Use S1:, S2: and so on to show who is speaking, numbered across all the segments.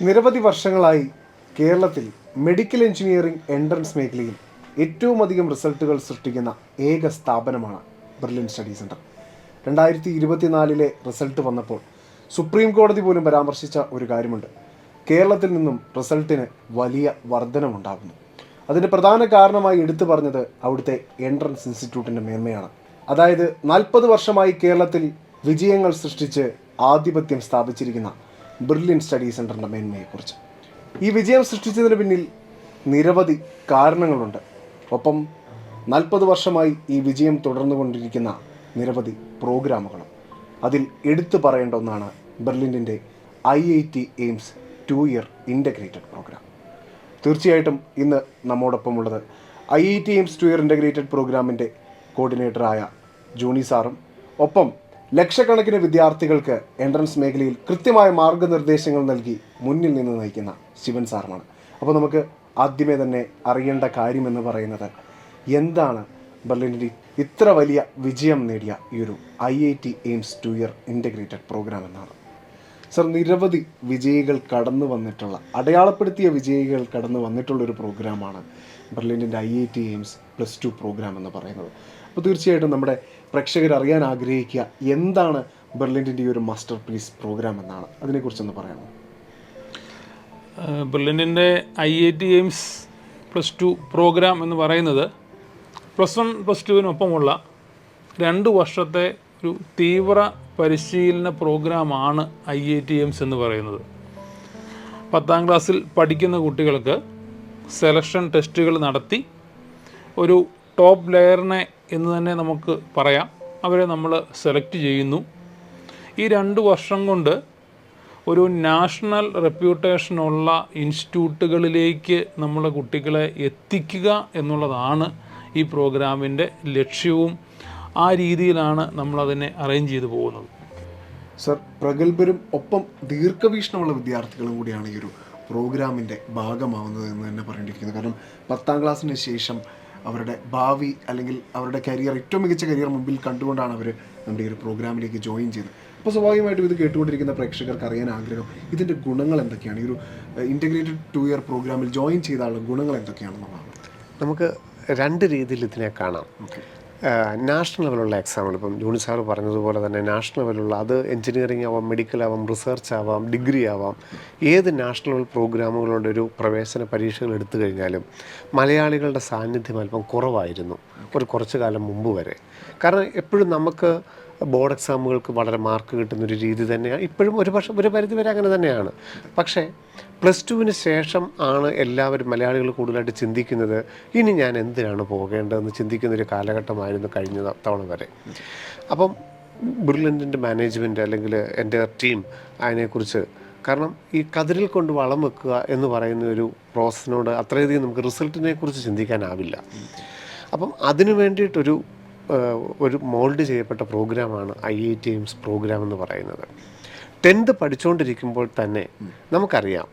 S1: നിരവധി വർഷങ്ങളായി കേരളത്തിൽ മെഡിക്കൽ എഞ്ചിനീയറിംഗ് എൻട്രൻസ് മേഖലയിൽ ഏറ്റവും അധികം റിസൾട്ടുകൾ സൃഷ്ടിക്കുന്ന ഏക സ്ഥാപനമാണ് ബെർലിൻ സ്റ്റഡി സെൻറ്റർ. 2024 റിസൾട്ട് വന്നപ്പോൾ സുപ്രീം കോടതി പോലും പരാമർശിച്ച ഒരു കാര്യമുണ്ട്. കേരളത്തിൽ നിന്നും റിസൾട്ടിന് വലിയ വർധനമുണ്ടാകുന്നു. അതിന് പ്രധാന കാരണമായി എടുത്തു പറഞ്ഞത് അവിടുത്തെ എൻട്രൻസ് ഇൻസ്റ്റിറ്റ്യൂട്ടിൻ്റെ മേന്മയാണ്. അതായത് 40 വർഷമായി കേരളത്തിൽ വിജയങ്ങൾ സൃഷ്ടിച്ച് ആധിപത്യം സ്ഥാപിച്ചിരിക്കുന്ന ബെർലിൻ സ്റ്റഡി സെൻറ്ററിൻ്റെ മേന്മയെക്കുറിച്ച്. ഈ വിജയം സൃഷ്ടിച്ചതിന് പിന്നിൽ നിരവധി കാരണങ്ങളുണ്ട്. ഒപ്പം 40 വർഷമായി ഈ വിജയം തുടർന്നുകൊണ്ടിരിക്കുന്ന നിരവധി പ്രോഗ്രാമുകളും. അതിൽ എടുത്തു പറയേണ്ട ഒന്നാണ് ബെർലിൻ്റെ IIT AIIMS 2 year integrated programme. തീർച്ചയായിട്ടും ഇന്ന് നമ്മോടൊപ്പമുള്ളത് IIT എയിംസ് 2 ഇയർ ഇൻ്റഗ്രേറ്റഡ് പ്രോഗ്രാമിൻ്റെ കോർഡിനേറ്ററായ ജോണി സാറും ഒപ്പം ലക്ഷക്കണക്കിന് വിദ്യാർത്ഥികൾക്ക് എൻട്രൻസ് മേഖലയിൽ കൃത്യമായ മാർഗനിർദ്ദേശങ്ങൾ നൽകി മുന്നിൽ നിന്ന് നയിക്കുന്ന ശിവൻ സാറുമാണ്. അപ്പോൾ നമുക്ക് ആദ്യമേ തന്നെ അറിയേണ്ട കാര്യമെന്ന് പറയുന്നത് എന്താണ് ബെർലിനിൽ ഇത്ര വലിയ വിജയം നേടിയ ഈ ഒരു IIT AIIMS 2 year integrated programme എന്നാണ്. സർ, നിരവധി വിജയികൾ കടന്നു വന്നിട്ടുള്ള, അടയാളപ്പെടുത്തിയ വിജയികൾ കടന്നു വന്നിട്ടുള്ളൊരു പ്രോഗ്രാമാണ് ബെർലിൻ്റെ IIT എയിംസ് +2 പ്രോഗ്രാം എന്ന് പറയുന്നത്. അപ്പോൾ തീർച്ചയായിട്ടും നമ്മുടെ പ്രേക്ഷകർ അറിയാൻ ആഗ്രഹിക്കുക എന്താണ് ബെർലിൻ്റെ ഈ ഒരു മാസ്റ്റർ പീസ് പ്രോഗ്രാം എന്നാണ്. അതിനെക്കുറിച്ചൊന്ന് പറയാമോ?
S2: ബെർലിൻ്റെ IIT എയിംസ് +2 പ്രോഗ്രാം എന്ന് പറയുന്നത് +1 +2വിനൊപ്പമുള്ള 2 വർഷത്തെ ഒരു തീവ്ര പരിശീലന പ്രോഗ്രാമാണ് IIT എയിംസ് എന്ന് പറയുന്നത്. 10ാം ക്ലാസ്സിൽ പഠിക്കുന്ന കുട്ടികൾക്ക് സെലക്ഷൻ ടെസ്റ്റുകൾ നടത്തി ഒരു ടോപ്പ് ലെയറിനെ എന്ന് തന്നെ നമുക്ക് പറയാം, അവരെ നമ്മൾ സെലക്ട് ചെയ്യുന്നു. ഈ 2 വർഷം കൊണ്ട് ഒരു നാഷണൽ റെപ്യൂട്ടേഷനുള്ള ഇൻസ്റ്റിറ്റ്യൂട്ടുകളിലേക്ക് നമ്മളെ കുട്ടികളെ എത്തിക്കുക എന്നുള്ളതാണ് ഈ പ്രോഗ്രാമിൻ്റെ ലക്ഷ്യവും. ആ രീതിയിലാണ് നമ്മളതിനെ അറേഞ്ച് ചെയ്തു പോകുന്നത്.
S1: സർ, പ്രഗത്ഭരും ഒപ്പം ദീർഘവീക്ഷണമുള്ള വിദ്യാർത്ഥികളും കൂടിയാണ് ഈ ഒരു പ്രോഗ്രാമിൻ്റെ ഭാഗമാവുന്നത് എന്ന് തന്നെ പറയേണ്ടിയിരിക്കുന്നത്. കാരണം 10ാം ക്ലാസ്സിന് ശേഷം അവരുടെ ഭാവി അല്ലെങ്കിൽ അവരുടെ കരിയർ, ഏറ്റവും മികച്ച കരിയർ മുമ്പിൽ കണ്ടുകൊണ്ടാണ് അവർ നമ്മുടെ ഈ ഒരു പ്രോഗ്രാമിലേക്ക് ജോയിൻ ചെയ്തത്. അപ്പോൾ സ്വാഭാവികമായിട്ടും ഇത് കേട്ടുകൊണ്ടിരിക്കുന്ന പ്രേക്ഷകർക്ക് അറിയാൻ ആഗ്രഹം, ഇതിൻ്റെ ഗുണങ്ങൾ എന്തൊക്കെയാണ്? ഈ ഒരു ഇൻ്റഗ്രേറ്റഡ് 2 ഇയർ പ്രോഗ്രാമിൽ ജോയിൻ ചെയ്താലുള്ള ഗുണങ്ങൾ എന്തൊക്കെയാണെന്നുള്ളതാണ്.
S3: നമുക്ക് 2 രീതിയിൽ ഇതിനെ കാണാം. നാഷണൽ ലെവലുള്ള എക്സാമുകൾ, ഇപ്പം ജോണി സാറ് പറഞ്ഞതുപോലെ തന്നെ നാഷണൽ ലെവലുള്ള, അത് എഞ്ചിനീയറിംഗ് ആവാം, മെഡിക്കൽ ആവാം, റിസർച്ച് ആവാം, ഡിഗ്രി ആവാം, ഏത് നാഷണൽ ലെവൽ പ്രോഗ്രാമുകളുടെ ഒരു പ്രവേശന പരീക്ഷകൾ എടുത്തു കഴിഞ്ഞാലും മലയാളികളുടെ സാന്നിധ്യം അല്പം കുറവായിരുന്നു കുറച്ച് കാലം മുമ്പ് വരെ. കാരണം എപ്പോഴും നമുക്ക് ബോർഡ് എക്സാമുകൾക്ക് വളരെ മാർക്ക് കിട്ടുന്നൊരു രീതി തന്നെയാണ് ഇപ്പോഴും. ഒരു പരിധി വരെ അങ്ങനെ തന്നെയാണ്. പക്ഷേ +2വിന് ശേഷം ആണ് എല്ലാവരും, മലയാളികൾ കൂടുതലായിട്ട് ചിന്തിക്കുന്നത് ഇനി ഞാൻ എന്തിനാണ് പോകേണ്ടതെന്ന് ചിന്തിക്കുന്നൊരു കാലഘട്ടമായിരുന്നു കഴിഞ്ഞ തവണ വരെ. അപ്പം ബെർലിൻ്റെ മാനേജ്മെൻറ്റ് അല്ലെങ്കിൽ എൻ്റെ ടീം അതിനെക്കുറിച്ച്, കാരണം ഈ കതിരിൽ കൊണ്ട് വളം വെക്കുക എന്ന് പറയുന്ന ഒരു പ്രോസസ്സിനോട് അത്രയധികം നമുക്ക് റിസൾട്ടിനെ കുറിച്ച് ചിന്തിക്കാനാവില്ല. അപ്പം അതിനു വേണ്ടിയിട്ടൊരു മോൾഡ് ചെയ്യപ്പെട്ട പ്രോഗ്രാമാണ് IIT എയിംസ് പ്രോഗ്രാം എന്ന് പറയുന്നത്. 10th പഠിച്ചുകൊണ്ടിരിക്കുമ്പോൾ തന്നെ നമുക്കറിയാം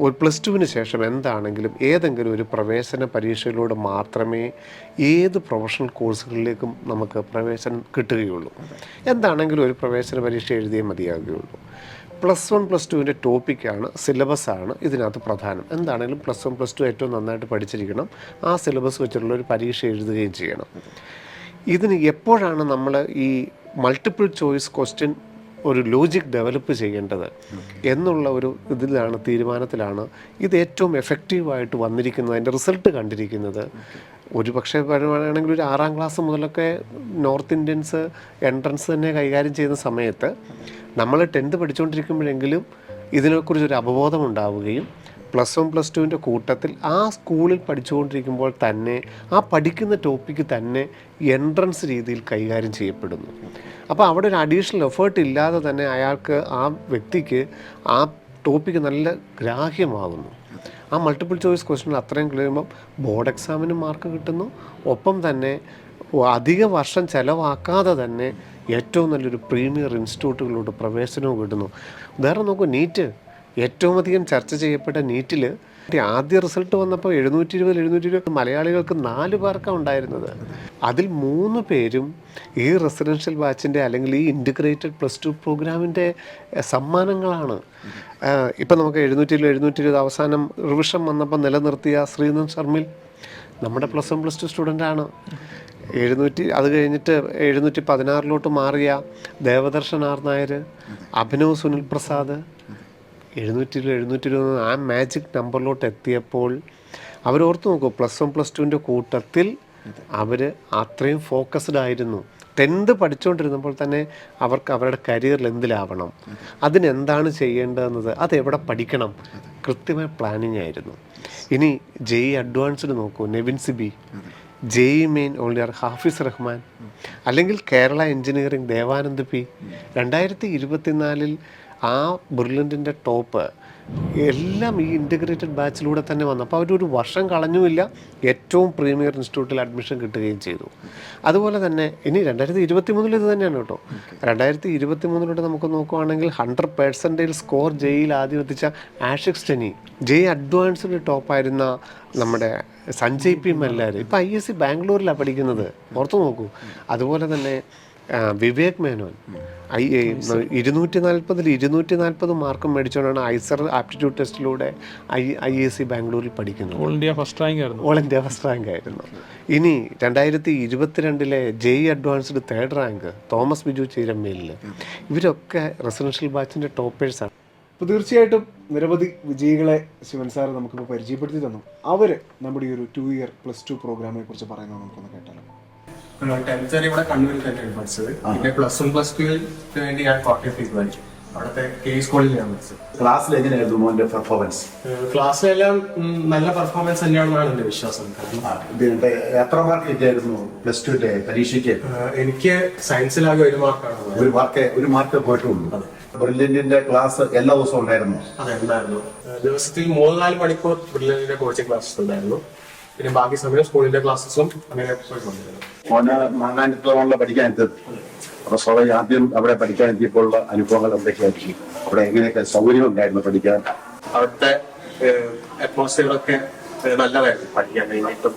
S3: ഒരു +2വിന് ശേഷം എന്താണെങ്കിലും ഏതെങ്കിലും ഒരു പ്രവേശന പരീക്ഷയിലൂടെ മാത്രമേ ഏത് പ്രൊഫഷണൽ കോഴ്സുകളിലേക്കും നമുക്ക് പ്രവേശനം കിട്ടുകയുള്ളൂ. എന്താണെങ്കിലും ഒരു പ്രവേശന പരീക്ഷ എഴുതിയേ മതിയാകുകയുള്ളൂ. +1 +2വിൻ്റെ ടോപ്പിക്കാണ്, സിലബസാണ് ഇതിനകത്ത് പ്രധാനം. എന്താണെങ്കിലും +1 +2 ഏറ്റവും നന്നായിട്ട് പഠിച്ചിരിക്കണം. ആ സിലബസ് വെച്ചിട്ടുള്ള ഒരു പരീക്ഷ എഴുതുകയും ചെയ്യണം. ഇതിന് എപ്പോഴാണ് നമ്മൾ ഈ മൾട്ടിപ്പിൾ ചോയ്സ് ക്വസ്റ്റ്യൻ ഒരു ലോജിക് ഡെവലപ്പ് ചെയ്യേണ്ടത് എന്നുള്ള ഒരു തീരുമാനത്തിലാണ് ഇത് ഏറ്റവും എഫക്റ്റീവായിട്ട് വന്നിരിക്കുന്നത്. അതിൻ്റെ റിസൾട്ട് കണ്ടിരിക്കുന്നത് ഒരു പക്ഷേ പറയുകയാണെങ്കിൽ ഒരു 6ാം ക്ലാസ് മുതലൊക്കെ നോർത്ത് ഇന്ത്യൻസ് എൻട്രൻസ് തന്നെ കൈകാര്യം ചെയ്യുന്ന സമയത്ത് നമ്മൾ 10th പഠിച്ചുകൊണ്ടിരിക്കുമ്പോഴെങ്കിലും ഇതിനെക്കുറിച്ചൊരു അവബോധം ഉണ്ടാവുകയും +1 +2വിൻ്റെ കൂട്ടത്തിൽ ആ സ്കൂളിൽ പഠിച്ചുകൊണ്ടിരിക്കുമ്പോൾ തന്നെ ആ പഠിക്കുന്ന ടോപ്പിക്ക് തന്നെ എൻട്രൻസ് രീതിയിൽ കൈകാര്യം ചെയ്യപ്പെടുന്നു. അപ്പോൾ അവിടെ ഒരു അഡീഷണൽ എഫേർട്ട് ഇല്ലാതെ തന്നെ അയാൾക്ക്, ആ വ്യക്തിക്ക് ആ ടോപ്പിക്ക് നല്ല ഗ്രാഹ്യമാകുന്നു. ആ മൾട്ടിപ്പിൾ ചോയ്സ് ക്വസ്റ്റ്യൻ അത്രയും കഴിയുമ്പം ബോർഡ് എക്സാമിന് മാർക്ക് കിട്ടുന്നു. ഒപ്പം തന്നെ അധിക വർഷം ചിലവാക്കാതെ തന്നെ ഏറ്റവും നല്ലൊരു പ്രീമിയർ ഇൻസ്റ്റിറ്റ്യൂട്ടുകളിലോട്ട് പ്രവേശനവും കിട്ടുന്നു. ഉദാഹരണം നോക്കൂ, നീറ്റ്, ഏറ്റവും അധികം ചർച്ച ചെയ്യപ്പെട്ട നീറ്റിൽ ആദ്യ റിസൾട്ട് വന്നപ്പോൾ 720 മലയാളികൾക്ക് 4 പേർക്കാണ് ഉണ്ടായിരുന്നത്. അതിൽ 3 പേരും ഈ റെസിഡൻഷ്യൽ ബാച്ചിൻ്റെ അല്ലെങ്കിൽ ഈ ഇൻറ്റിഗ്രേറ്റഡ് +2 പ്രോഗ്രാമിൻ്റെ സമ്മാനങ്ങളാണ്. ഇപ്പം നമുക്ക് 720 അവസാനം റിവിഷൻ വന്നപ്പോൾ നിലനിർത്തിയ ശ്രീനന്ദ് ശർമ്മിൽ നമ്മുടെ +1 +2 സ്റ്റുഡൻ്റാണ്. അത് കഴിഞ്ഞിട്ട് 716 മാറിയ ദേവദർശൻ ആർ നായർ, അഭിനവ് സുനിൽ പ്രസാദ് 720 ആ മാജിക് നമ്പറിലോട്ട് എത്തിയപ്പോൾ അവരോർത്ത് നോക്കൂ, +1 +2ൻ്റെ കൂട്ടത്തിൽ അവർ അത്രയും ഫോക്കസ്ഡ് ആയിരുന്നു. 10th പഠിച്ചുകൊണ്ടിരുന്നപ്പോൾ തന്നെ അവർക്ക് അവരുടെ കരിയറിൽ എന്തിലാവണം, അതിനെന്താണ് ചെയ്യേണ്ടതെന്നത്, അതെവിടെ പഠിക്കണം, കൃത്യമായ പ്ലാനിങ് ആയിരുന്നു. ഇനി JEE അഡ്വാൻസ്ഡ് നോക്കൂ, നെവിൻ സിബി, JEE മെയിൻ ഓൾഡിയർ ഹാഫിസ് റഹ്മാൻ, അല്ലെങ്കിൽ കേരള എഞ്ചിനീയറിംഗ് ദേവാനന്ദ് പി. 2024 ആ ബ്രില്യൻറ്റിൻ്റെ ടോപ്പ് എല്ലാം ഈ ഇൻറ്റഗ്രേറ്റഡ് ബാച്ചിലൂടെ തന്നെ വന്നു. അപ്പോൾ അവരൊരു വർഷം കളഞ്ഞുമില്ല, ഏറ്റവും പ്രീമിയർ ഇൻസ്റ്റിറ്റ്യൂട്ടിൽ അഡ്മിഷൻ കിട്ടുകയും ചെയ്തു. അതുപോലെ തന്നെ ഇനി 2023 ഇത് തന്നെയാണ് കേട്ടോ. 2023 നമുക്ക് നോക്കുവാണെങ്കിൽ 100% സ്കോർ JEEയിൽ ആദ്യം എത്തിച്ച ആഷിഖ് സ്റ്റനി, JEE അഡ്വാൻസ്ഡ് ടോപ്പായിരുന്ന നമ്മുടെ സഞ്ജയ് പി മല്ലാർ ഇപ്പോൾ ISC ബാംഗ്ലൂരിലാണ് പഠിക്കുന്നത്, ഓർത്തു നോക്കൂ. അതുപോലെ തന്നെ വിവേക് മേനോൻ 240 മാർക്കും മേടിച്ചുകൊണ്ടാണ് ഐസർ ആപ്റ്റിറ്റ്യൂഡ് ടെസ്റ്റിലൂടെ ISC ബാംഗ്ലൂരിൽ പഠിക്കുന്നത്.
S2: ഓൾ ഇന്ത്യ ഫസ്റ്റ്
S3: റാങ്ക് ആയിരുന്നു. ഇനി 2022 JEE advanced 3rd rank Thomas Biju Cheerammelil. ഇവരൊക്കെ റെസിഡൻഷ്യൽ ബാച്ചിൻ്റെ ടോപ്പേഴ്സാണ്.
S1: അപ്പോൾ തീർച്ചയായിട്ടും നിരവധി വിജയികളെ ശിവൻ സാർ നമുക്കിപ്പോൾ പരിചയപ്പെടുത്തി തന്നു. അവർ നമ്മുടെ ഈ ഒരു 2 year +2 പ്രോഗ്രാമിനെ കുറിച്ച് പറയുന്നത് നമുക്കൊന്ന് കേട്ടാലോ.
S4: 10th വരെ ഇവിടെ കണ്ണൂരിൽ തന്നെയാണ് പഠിച്ചത്. പിന്നെ +1 +2 വേണ്ടി ഞാൻ കോട്ടയത്തേക്ക് പഠിച്ചു. അവിടുത്തെ സ്കൂളിൽ ഞാൻ പഠിച്ചത്.
S5: ക്ലാസ്സിൽ എങ്ങനെയായിരുന്നു മോന്റെ പെർഫോമൻസ്?
S4: ക്ലാസ്സിലെല്ലാം നല്ല പെർഫോമൻസ് തന്നെയാണെന്നാണ് എന്റെ വിശ്വാസം.
S5: ഇതിന്റെ എത്ര മാർക്ക് കിട്ടിയായിരുന്നു +2 പരീക്ഷയ്ക്ക്?
S4: എനിക്ക് സയൻസിലാകെ 1 മാർക്കാണ്.
S5: ഒരു മാർക്ക് പോയിട്ടുള്ളൂ. ബ്രില്യന്റിന്റെ ക്ലാസ് എല്ലാ ദിവസവും ഉണ്ടായിരുന്നു?
S4: അതെ, ഉണ്ടായിരുന്നു. ദിവസത്തിൽ 3-4 മണിക്കൂർ ബ്രില്യന്റിന്റെ കോച്ചിങ് ക്ലാസ്സസ് ഉണ്ടായിരുന്നു. പിന്നെ ബാക്കി സമയം സ്കൂളിന്റെ ക്ലാസ്സസും അങ്ങനെ പോയിക്കൊണ്ടിരുന്നു.
S5: മോന് മാങ്ങാനിത്തോളം പഠിക്കാനെത്തത്. അപ്പൊ സ്വാഭാവിക ആദ്യം അവിടെ പഠിക്കാനെത്തിയപ്പോഴുള്ള അനുഭവങ്ങൾ എന്തൊക്കെയായിരിക്കും? അവിടെ എങ്ങനെയൊക്കെ സൗകര്യം ഉണ്ടായിരുന്നു പഠിക്കാൻ?
S4: അവിടുത്തെ അറ്റ്മോസ്ഫിയറൊക്കെ നല്ലതായിരുന്നു പഠിക്കാൻ വേണ്ടിയിട്ടും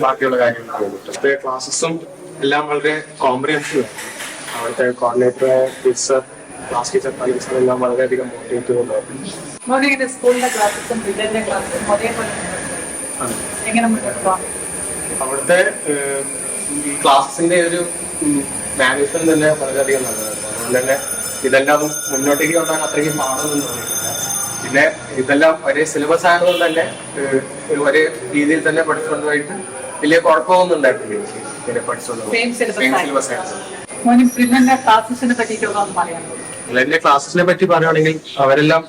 S4: ബാക്കിയുള്ള കാര്യങ്ങളൊക്കെ. ക്ലാസ്സസും എല്ലാം വളരെ കോംപ്രിഹെൻസീവ് ആയിരുന്നു. അവിടുത്തെ coordinator, teacher, class teacher, teacher എല്ലാം വളരെയധികം മോട്ടിവേറ്റ് ചെയ്യുന്നുണ്ടായിരുന്നു.
S6: സ്കൂളിന്റെ ക്ലാസ്സും ബ്രില്യന്റിന്റെ ക്ലാസ്സും ഒരേപോലെ എങ്ങനെ മുന്നോട്ട് പോകാം?
S4: അവിടുത്തെ ക്ലാസ്സിന്റെ ഒരു മാനേജ്മെന്റ് തന്നെ വളരെയധികം നല്ലതായിരുന്നു. അതുകൊണ്ട് തന്നെ ഇതെല്ലാം മുന്നോട്ടേക്ക് കൊണ്ടാൽ അത്രയ്ക്കും പാടൊന്നും തോന്നിയിട്ടില്ല. പിന്നെ ഇതെല്ലാം ഒരേ സിലബസ് ആയതുകൊണ്ട് തന്നെ ഒരേ രീതിയിൽ തന്നെ പഠിച്ചുകൊണ്ടുപോയിട്ട് വലിയ കുഴപ്പമൊന്നും ഉണ്ടായിട്ടില്ല. ഇങ്ങനെ പഠിച്ചുകൊണ്ട് സിലബസ് ആയിരുന്നു. ബ്രില്യന്റിന്റെ ക്ലാസ്സിനെ പറ്റി പറയുകയാണെങ്കിൽ അവരെല്ലാം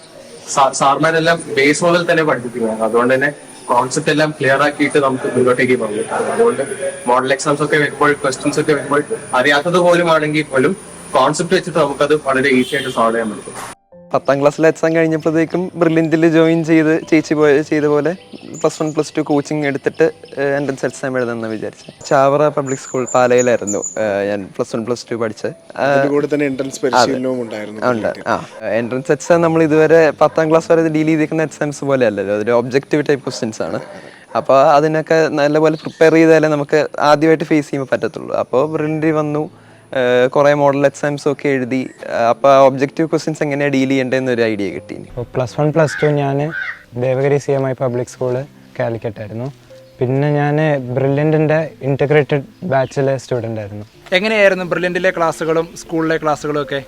S4: സാർമാരെല്ലാം ബേസ് മോഡൽ തന്നെ പഠിപ്പിക്കുകയാണ്. അതുകൊണ്ട് തന്നെ കോൺസെപ്റ്റ് എല്ലാം ക്ലിയർ ആക്കിയിട്ട് നമുക്ക് മുന്നോട്ടേക്ക് പോകും. അതുകൊണ്ട് മോഡൽ എക്സാംസ് ഒക്കെ വരുമ്പോൾ, ക്വസ്റ്റ്യൻസ് ഒക്കെ വരുമ്പോൾ അറിയാത്തത് പോലും ആണെങ്കിൽ പോലും കോൺസെപ്റ്റ് വെച്ചിട്ട് നമുക്കത് വളരെ ഈസി ആയിട്ട് സോൾവ് ചെയ്യാൻ പറ്റും.
S7: 10th ക്ലാസ്സിലെ എക്സാം കഴിഞ്ഞപ്പോഴത്തേക്കും ബ്രില്യൻറ്റിൽ ജോയിൻ ചെയ്ത പോലെ +1 +2 കോച്ചിങ് എടുത്തിട്ട് എൻട്രൻസ് എക്സാം എഴുതാമെന്ന് വിചാരിച്ചു. ചാവറ പബ്ലിക് സ്കൂൾ പാലയിലായിരുന്നു ഞാൻ +1 +2 പഠിച്ചത്. എൻട്രൻസ് എക്സാം നമ്മൾ ഇതുവരെ 10th ക്ലാസ് വരെ ഡീൽ ചെയ്തിരിക്കുന്ന എക്സാംസ് പോലെ അല്ലല്ലോ, അതൊരു ഒബ്ജക്റ്റീവ് ടൈപ്പ് ക്വസ്റ്റ്യൻസ് ആണ്. അപ്പോൾ അതിനൊക്കെ നല്ലപോലെ പ്രിപ്പയർ ചെയ്താലേ നമുക്ക് ആദ്യമായിട്ട് ഫേസ് ചെയ്യുമ്പോൾ പറ്റത്തുള്ളൂ. അപ്പോൾ ബ്രില്യൻറ്റ് വന്നു, കുറേ മോഡൽ എക്സാംസും ഒക്കെ എഴുതി. അപ്പോൾ ഒബ്ജക്റ്റീവ് ക്വസ്റ്റ്യൻസ് എങ്ങനെയാണ് ഡീൽ ചെയ്യേണ്ടതെന്നൊരു ഐഡിയ കിട്ടി.
S8: +1 +2 ഞാൻ ദേവഗിരി CMI പബ്ലിക് സ്കൂള് കാലിക്കറ്റായിരുന്നു. പിന്നെ ഞാൻ ബ്രില്യൻറ്റിൻ്റെ ഇൻറ്റഗ്രേറ്റഡ് ബാച്ചിലെ സ്റ്റുഡൻ്റ് ആയിരുന്നു.
S9: എങ്ങനെയായിരുന്നു ബ്രില്യൻറ്റിലെ ക്ലാസ്സുകളും സ്കൂളിലെ ക്ലാസ്സുകളും ഒക്കെ?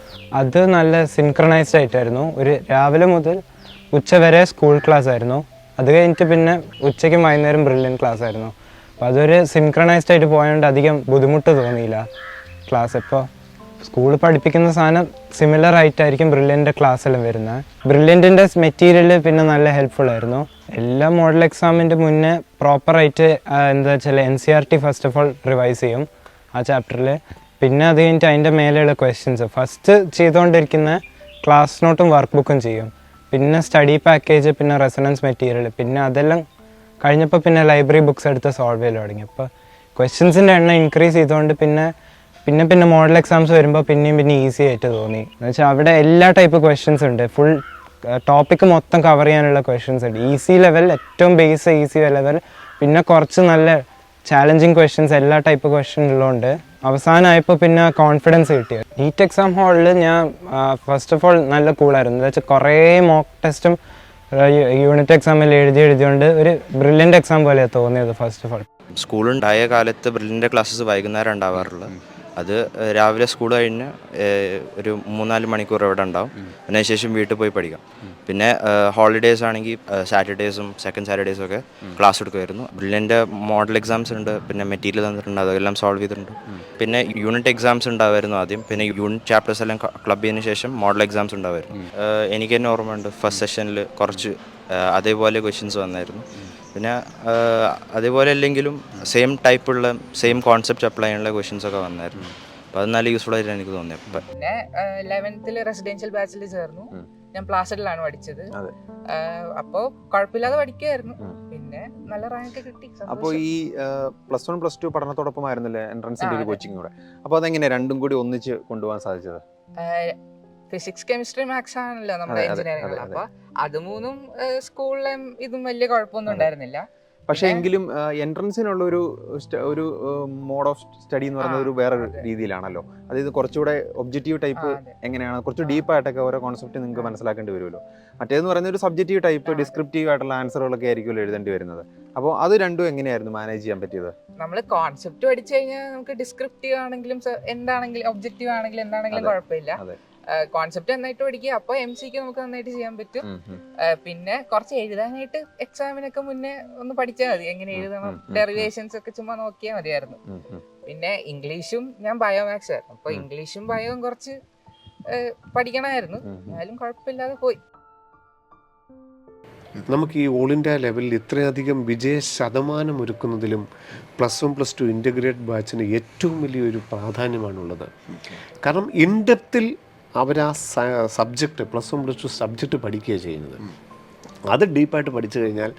S8: അത് നല്ല സിൻക്രണൈസ്ഡ് ആയിട്ടായിരുന്നു. ഒരു രാവിലെ മുതൽ ഉച്ച വരെ സ്കൂൾ ക്ലാസ് ആയിരുന്നു. അത് കഴിഞ്ഞിട്ട് പിന്നെ ഉച്ചയ്ക്കും വൈകുന്നേരം ബ്രില്യൻറ്റ് ക്ലാസ് ആയിരുന്നു. അപ്പോൾ അതൊരു സിൻക്രണൈസ്ഡ് ആയിട്ട് പോയതുകൊണ്ട് അധികം ബുദ്ധിമുട്ട് തോന്നിയില്ല ക്ലാസ്. ഇപ്പോൾ സ്കൂളിൽ പഠിപ്പിക്കുന്ന സാധനം സിമിലർ ആയിട്ടായിരിക്കും ബ്രില്യൻറ്റിൻ്റെ ക്ലാസ്സെല്ലാം വരുന്നത്. ബ്രില്യൻറ്റിൻ്റെ മെറ്റീരിയൽ പിന്നെ നല്ല ഹെൽപ്ഫുൾ ആയിരുന്നു. എല്ലാ മോഡൽ എക്സാമിൻ്റെ മുന്നേ പ്രോപ്പറായിട്ട് എന്താ വെച്ചാൽ NCERT first of all revise ചെയ്യും ആ ചാപ്റ്ററിൽ. പിന്നെ അത് കഴിഞ്ഞിട്ട് അതിൻ്റെ മേലെയുള്ള ക്വസ്റ്റ്യൻസ് ഫസ്റ്റ് ചെയ്തുകൊണ്ടിരിക്കുന്ന ക്ലാസ് നോട്ടും വർക്ക് ബുക്കും ചെയ്യും. പിന്നെ സ്റ്റഡി പാക്കേജ്, പിന്നെ റെസണൻസ് മെറ്റീരിയൽ, പിന്നെ അതെല്ലാം കഴിഞ്ഞപ്പോൾ പിന്നെ ലൈബ്രറി ബുക്സ് എടുത്ത് സോൾവ് ചെയ്ത് തുടങ്ങി. അപ്പോൾ ക്വസ്റ്റ്യൻസിൻ്റെ എണ്ണം ഇൻക്രീസ് ചെയ്തുകൊണ്ട് പിന്നെ മോഡൽ എക്സാംസ് വരുമ്പോൾ പിന്നെയും ഈസി ആയിട്ട് തോന്നി. എന്ന് വെച്ചാൽ അവിടെ എല്ലാ ടൈപ്പ് ക്വസ്റ്റ്യൻസ് ഉണ്ട്. ഫുൾ ടോപ്പിക്ക് മൊത്തം കവർ ചെയ്യാനുള്ള ക്വസ്റ്റ്യൻസ് ഉണ്ട്. ഈസി ലെവൽ, ഏറ്റവും ബേസ് ഈസി ലെവൽ, പിന്നെ കുറച്ച് നല്ല ചാലഞ്ചിങ് ക്വസ്റ്റ്യൻസ്, എല്ലാ ടൈപ്പ് ക്വസ്റ്റ്യൻ ഉള്ളതുകൊണ്ട് അവസാനമായപ്പോൾ പിന്നെ കോൺഫിഡൻസ് കിട്ടി. നീറ്റ് എക്സാം ഹാളിൽ ഞാൻ ഫസ്റ്റ് ഓഫ് ഓൾ നല്ല കൂളായിരുന്നു. എന്താ വെച്ചാൽ കുറേ മോക്ക് ടെസ്റ്റും യൂണിറ്റ് എക്സാമിൽ എഴുതിയോണ്ട് ഒരു ബ്രില്യൻ്റ് എക്സാം പോലെയാണ് തോന്നിയത് ഫസ്റ്റ് ഓഫ് ഓൾ.
S10: സ്കൂളുണ്ടായ കാലത്ത് ബ്രില്യൻ്റ് ക്ലാസ്സസ് വൈകുന്നേരം ഉണ്ടാവാറുള്ളത്. അത് രാവിലെ സ്കൂൾ കഴിഞ്ഞ് ഒരു 3-4 മണിക്കൂർ ഇവിടെ ഉണ്ടാവും. അതിനുശേഷം വീട്ടിൽ പോയി പഠിക്കാം. പിന്നെ ഹോളിഡേയ്സ് ആണെങ്കിൽ സാറ്റർഡേയ്സും സെക്കൻഡ് സാറ്റർഡേയ്സും ഒക്കെ ക്ലാസ് എടുക്കുമായിരുന്നു. ബ്രില്യൻ്റ് മോഡൽ എക്സാംസ് ഉണ്ട്, പിന്നെ മെറ്റീരിയൽ തന്നിട്ടുണ്ട്, അതെല്ലാം സോൾവ് ചെയ്തിട്ടുണ്ട്. പിന്നെ യൂണിറ്റ് എക്സാംസ് ഉണ്ടാവുമായിരുന്നു ആദ്യം, പിന്നെ യൂണിറ്റ് ചാപ്റ്റേഴ്സ് എല്ലാം ക്ലബ് ചെയ്തതിന് ശേഷം മോഡൽ എക്സാംസ് ഉണ്ടാവുമായിരുന്നു. എനിക്ക് തന്നെ ഓർമ്മയുണ്ട് ഫസ്റ്റ് സെഷനിൽ കുറച്ച് അതേപോലെ ക്വസ്റ്റ്യൻസ് വന്നായിരുന്നു. പിന്നെ അതേപോലെ അല്ലെങ്കിലും സെയിം ടൈപ്പുള്ള സെയിം കോൺസെപ്റ്റ് അപ്ലൈ ചെയ്യാനുള്ള ക്വസ്റ്റ്യൻസ് ഒക്കെ വന്നായിരുന്നു. അപ്പോൾ അത് നല്ല യൂസ്ഫുൾ ആയിട്ട് എനിക്ക് തോന്നിയത്.
S6: പിന്നെ 11th റെസിഡൻഷ്യൽ ബാച്ചിൽ ചേർന്നു. ഞാൻ പ്ലാസഡിലാണ് പഠിച്ചത്. അപ്പോൾ കുഴപ്പമില്ലാതെ പഠിക്കുമായിരുന്നു. പിന്നെ നല്ല റാങ്ക് കിട്ടി.
S11: അപ്പോൾ ഈ +1 +2 പഠനത്തോടൊപ്പമായിരുന്നല്ലേ എൻട്രൻസിന്റെ ഒരു കോച്ചിങ് കൂടെ. അപ്പോൾ അതെങ്ങനെ രണ്ടും കൂടി ഒന്നിച്ച് കൊണ്ടുപോകാൻ സാധിച്ചത്?
S6: ഫിസിക്സ്, കെമിസ്ട്രി, മാത്സ് ആണല്ലോ നമ്മുടെ എഞ്ചിനീയറിംഗ്. അപ്പൊ അത് മൂന്നും സ്കൂളിലും ഇതും വലിയ കുഴപ്പമൊന്നും ഉണ്ടായിരുന്നില്ല.
S11: പക്ഷേ എങ്കിലും എൻട്രൻസിനുള്ള ഒരു മോഡ് ഓഫ് സ്റ്റഡി എന്ന് പറയുന്നത് ഒരു വേറെ രീതിയിലാണല്ലോ. അതായത് കുറച്ചുകൂടെ ഒബ്ജക്റ്റീവ് ടൈപ്പ് എങ്ങനെയാണ്, കുറച്ച് ഡീപ്പായിട്ടൊക്കെ ഓരോ കോൺസെപ്റ്റ് നിങ്ങൾക്ക് മനസ്സിലാക്കേണ്ടി വരുമല്ലോ. മറ്റേതെന്ന് പറയുന്നത് ഒരു സബ്ജക്റ്റീവ് ടൈപ്പ് ഡിസ്ക്രിപ്റ്റീവ് ആയിട്ടുള്ള ആൻസറുകളൊക്കെ ആയിരിക്കുമല്ലോ എഴുതേണ്ടി വരുന്നത്. അപ്പോൾ അത് രണ്ടും എങ്ങനെയായിരുന്നു മാനേജ് ചെയ്യാൻ പറ്റിയത്?
S6: നമ്മൾ കോൺസെപ്റ്റ് പഠിച്ചു കഴിഞ്ഞാൽ നമുക്ക് ഡിസ്ക്രിപ്റ്റീവ് ആണെങ്കിലും എന്താണെങ്കിലും ഒബ്ജക്റ്റീവ് ആണെങ്കിലും എന്താണെങ്കിലും കുഴപ്പമില്ല. കോൺസെപ്റ്റ് നന്നായിട്ട് പഠിക്കുക, അപ്പോൾ MCQ നമുക്ക് നന്നായിട്ട് ചെയ്യാൻ പറ്റും. പിന്നെ കുറച്ച് എഴുതാനായിട്ട് എക്സാമിനൊക്കെ മുന്നേ ഒന്ന് പഠിച്ചാൽ മതി, എങ്ങനെ എഴുതണം, ഡെറിവേഷൻസ് ഒക്കെ ചുമ്മാ നോക്കിയാൽ മതിയായിരുന്നു. പിന്നെ ഇംഗ്ലീഷും, ഞാൻ ബയോമാക്സ് ആയിരുന്നു, അപ്പോൾ ഇംഗ്ലീഷും ബയോയും കുറച്ച് പഠിക്കണമായിരുന്നു. എന്നാലും കുഴപ്പമില്ലാതെ പോയി.
S3: നമുക്ക് ഈ ഓൾ ഇന്ത്യ ലെവലിൽ ഇത്രയധികം വിജയ ശതമാനം ഒരുക്കുന്നതിലും +1 +2 ഇൻ്റഗ്രേറ്റ് ബാച്ചിന് ഏറ്റവും വലിയൊരു പ്രാധാന്യമാണുള്ളത്. കാരണം ഇൻഡെപ്തിൽ അവർ ആ സബ്ജക്റ്റ് +1 +2 സബ്ജക്റ്റ് പഠിക്കുകയാണ് ചെയ്യുന്നത്. അത് ഡീപ്പായിട്ട് പഠിച്ചു കഴിഞ്ഞാൽ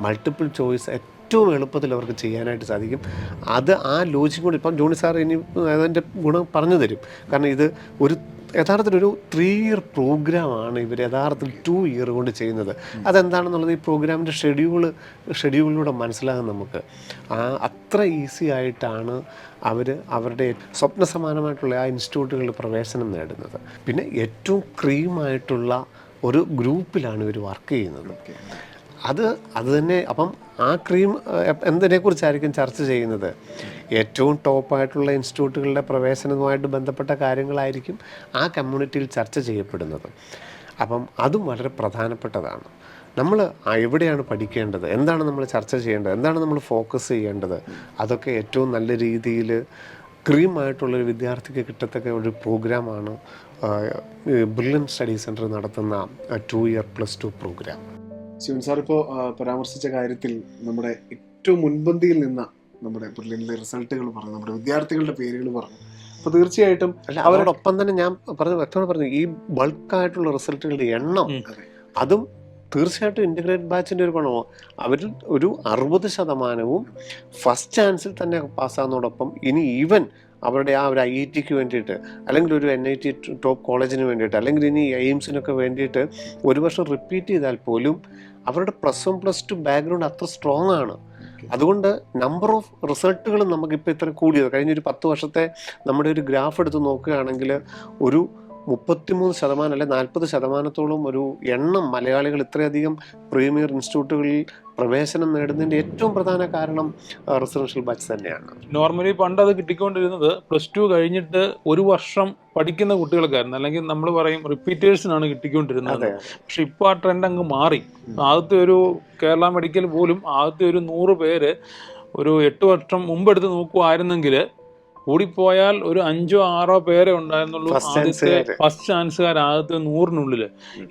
S3: മൾട്ടിപ്പിൾ ചോയ്സ് ഏറ്റവും എളുപ്പത്തിൽ അവർക്ക് ചെയ്യാനായിട്ട് സാധിക്കും. അത് ആ ലോജിക് കൊണ്ട് ഇപ്പം ജോണി സാർ ഇനി അതിൻ്റെ ഗുണം പറഞ്ഞു തരും. കാരണം ഇത് യഥാർത്ഥത്തിലൊരു 3 ഇയർ പ്രോഗ്രാമാണ് ഇവർ യഥാർത്ഥത്തിൽ 2 ഇയർ കൊണ്ട് ചെയ്യുന്നത്. അതെന്താണെന്നുള്ളത് ഈ പ്രോഗ്രാമിൻ്റെ ഷെഡ്യൂളിലൂടെ മനസ്സിലാകും നമുക്ക്. അത്ര ഈസി ആയിട്ടാണ് അവർ അവരുടെ സ്വപ്ന സമാനമായിട്ടുള്ള ആ ഇൻസ്റ്റിറ്റ്യൂട്ടുകളിൽ പ്രവേശനം നേടുന്നത്. പിന്നെ ഏറ്റവും ക്രീമായിട്ടുള്ള ഒരു ഗ്രൂപ്പിലാണ് ഇവർ വർക്ക് ചെയ്യുന്നത്. അത് തന്നെ. അപ്പം ആ ക്രീം എന്തിനെക്കുറിച്ചായിരിക്കും ചർച്ച ചെയ്യുന്നത്? ഏറ്റവും ടോപ്പായിട്ടുള്ള ഇൻസ്റ്റിറ്റ്യൂട്ടുകളുടെ പ്രവേശനവുമായിട്ട് ബന്ധപ്പെട്ട കാര്യങ്ങളായിരിക്കും ആ കമ്മ്യൂണിറ്റിയിൽ ചർച്ച ചെയ്യപ്പെടുന്നത്. അപ്പം അതും വളരെ പ്രധാനപ്പെട്ടതാണ്. നമ്മൾ എവിടെയാണ് പഠിക്കേണ്ടത്, എന്താണ് നമ്മൾ ചർച്ച ചെയ്യേണ്ടത്, എന്താണ് നമ്മൾ ഫോക്കസ് ചെയ്യേണ്ടത്, അതൊക്കെ ഏറ്റവും നല്ല രീതിയിൽ ക്രീമായിട്ടുള്ളൊരു വിദ്യാർത്ഥിക്ക് കിട്ടത്തക്ക ഒരു പ്രോഗ്രാമാണ് ബ്രില്യൻ്റ് സ്റ്റഡി സെൻറ്റർ നടത്തുന്ന 2 ഇയർ +2 പ്രോഗ്രാം.
S1: ശിവൻ സാർ ഇപ്പോൾ പരാമർശിച്ച കാര്യത്തിൽ നമ്മുടെ ഏറ്റവും മുൻപന്തിയിൽ നിന്ന നമ്മുടെ ബ്രില്യൻ്റിലെ റിസൾട്ടുകൾ പറഞ്ഞു, നമ്മുടെ വിദ്യാർത്ഥികളുടെ പേരുകൾ പറഞ്ഞു. അപ്പോൾ തീർച്ചയായിട്ടും
S3: അവരോടൊപ്പം തന്നെ ഞാൻ വ്യക്തമായി പറഞ്ഞു, ഈ ബൾക്കായിട്ടുള്ള റിസൾട്ടുകളുടെ എണ്ണം അതും തീർച്ചയായിട്ടും ഇൻ്റഗ്രേറ്റ് ബാച്ചിൻ്റെ ഒരു ഗുണമോ. അവരിൽ ഒരു 60% ഫസ്റ്റ് ചാൻസിൽ തന്നെ പാസ്സാകുന്നതോടൊപ്പം ഇനി ഈവൻ അവരുടെ ആ ഒരു IITക്ക് വേണ്ടിയിട്ട്, അല്ലെങ്കിൽ ഒരു NIT ടോപ്പ് കോളേജിന് വേണ്ടിയിട്ട്, അല്ലെങ്കിൽ ഇനി എയിംസിനൊക്കെ വേണ്ടിയിട്ട് ഒരു വർഷം റിപ്പീറ്റ് ചെയ്താൽ പോലും അവരുടെ +1 +2 ബാക്ക്ഗ്രൗണ്ട് അത്ര സ്ട്രോങ് ആണ്. അതുകൊണ്ട് നമ്പർ ഓഫ് റിസൾട്ടുകളും നമുക്കിപ്പോൾ ഇത്ര കൂടിയത്. കഴിഞ്ഞൊരു 10 വർഷത്തെ നമ്മുടെ ഒരു ഗ്രാഫ് എടുത്ത് നോക്കുകയാണെങ്കിൽ ഒരു 33% അല്ലെ 40% ഒരു എണ്ണം മലയാളികൾ ഇത്രയധികം പ്രീമിയർ ഇൻസ്റ്റിറ്റ്യൂട്ടുകളിൽ പ്രവേശനം നേടുന്നതിൻ്റെ ഏറ്റവും പ്രധാന കാരണം റെസിഡൻഷ്യൽ ബാച്ച് തന്നെയാണ്.
S2: നോർമലി പണ്ട് അത് കിട്ടിക്കൊണ്ടിരുന്നത് +2 കഴിഞ്ഞിട്ട് ഒരു വർഷം പഠിക്കുന്ന കുട്ടികൾക്കായിരുന്നു, അല്ലെങ്കിൽ നമ്മൾ പറയും റിപ്പീറ്റേഴ്സിനാണ് കിട്ടിക്കൊണ്ടിരുന്നത്. പക്ഷെ ഇപ്പോൾ ആ ട്രെൻഡ് അങ്ങ് മാറി. ആദ്യത്തെ ഒരു കേരള മെഡിക്കൽ പോലും ആദ്യത്തെ ഒരു 100 പേര് ഒരു 8 വർഷം മുമ്പെടുത്ത് നോക്കുമായിരുന്നെങ്കിൽ കൂടിപ്പോയാൽ ഒരു 5-6 പേരെ ഉണ്ടായിരുന്നുള്ളൂ ആദ്യത്തെ ഫസ്റ്റ് ചാൻസുകാർ ആദ്യത്തെ 100-നുള്ളിൽ.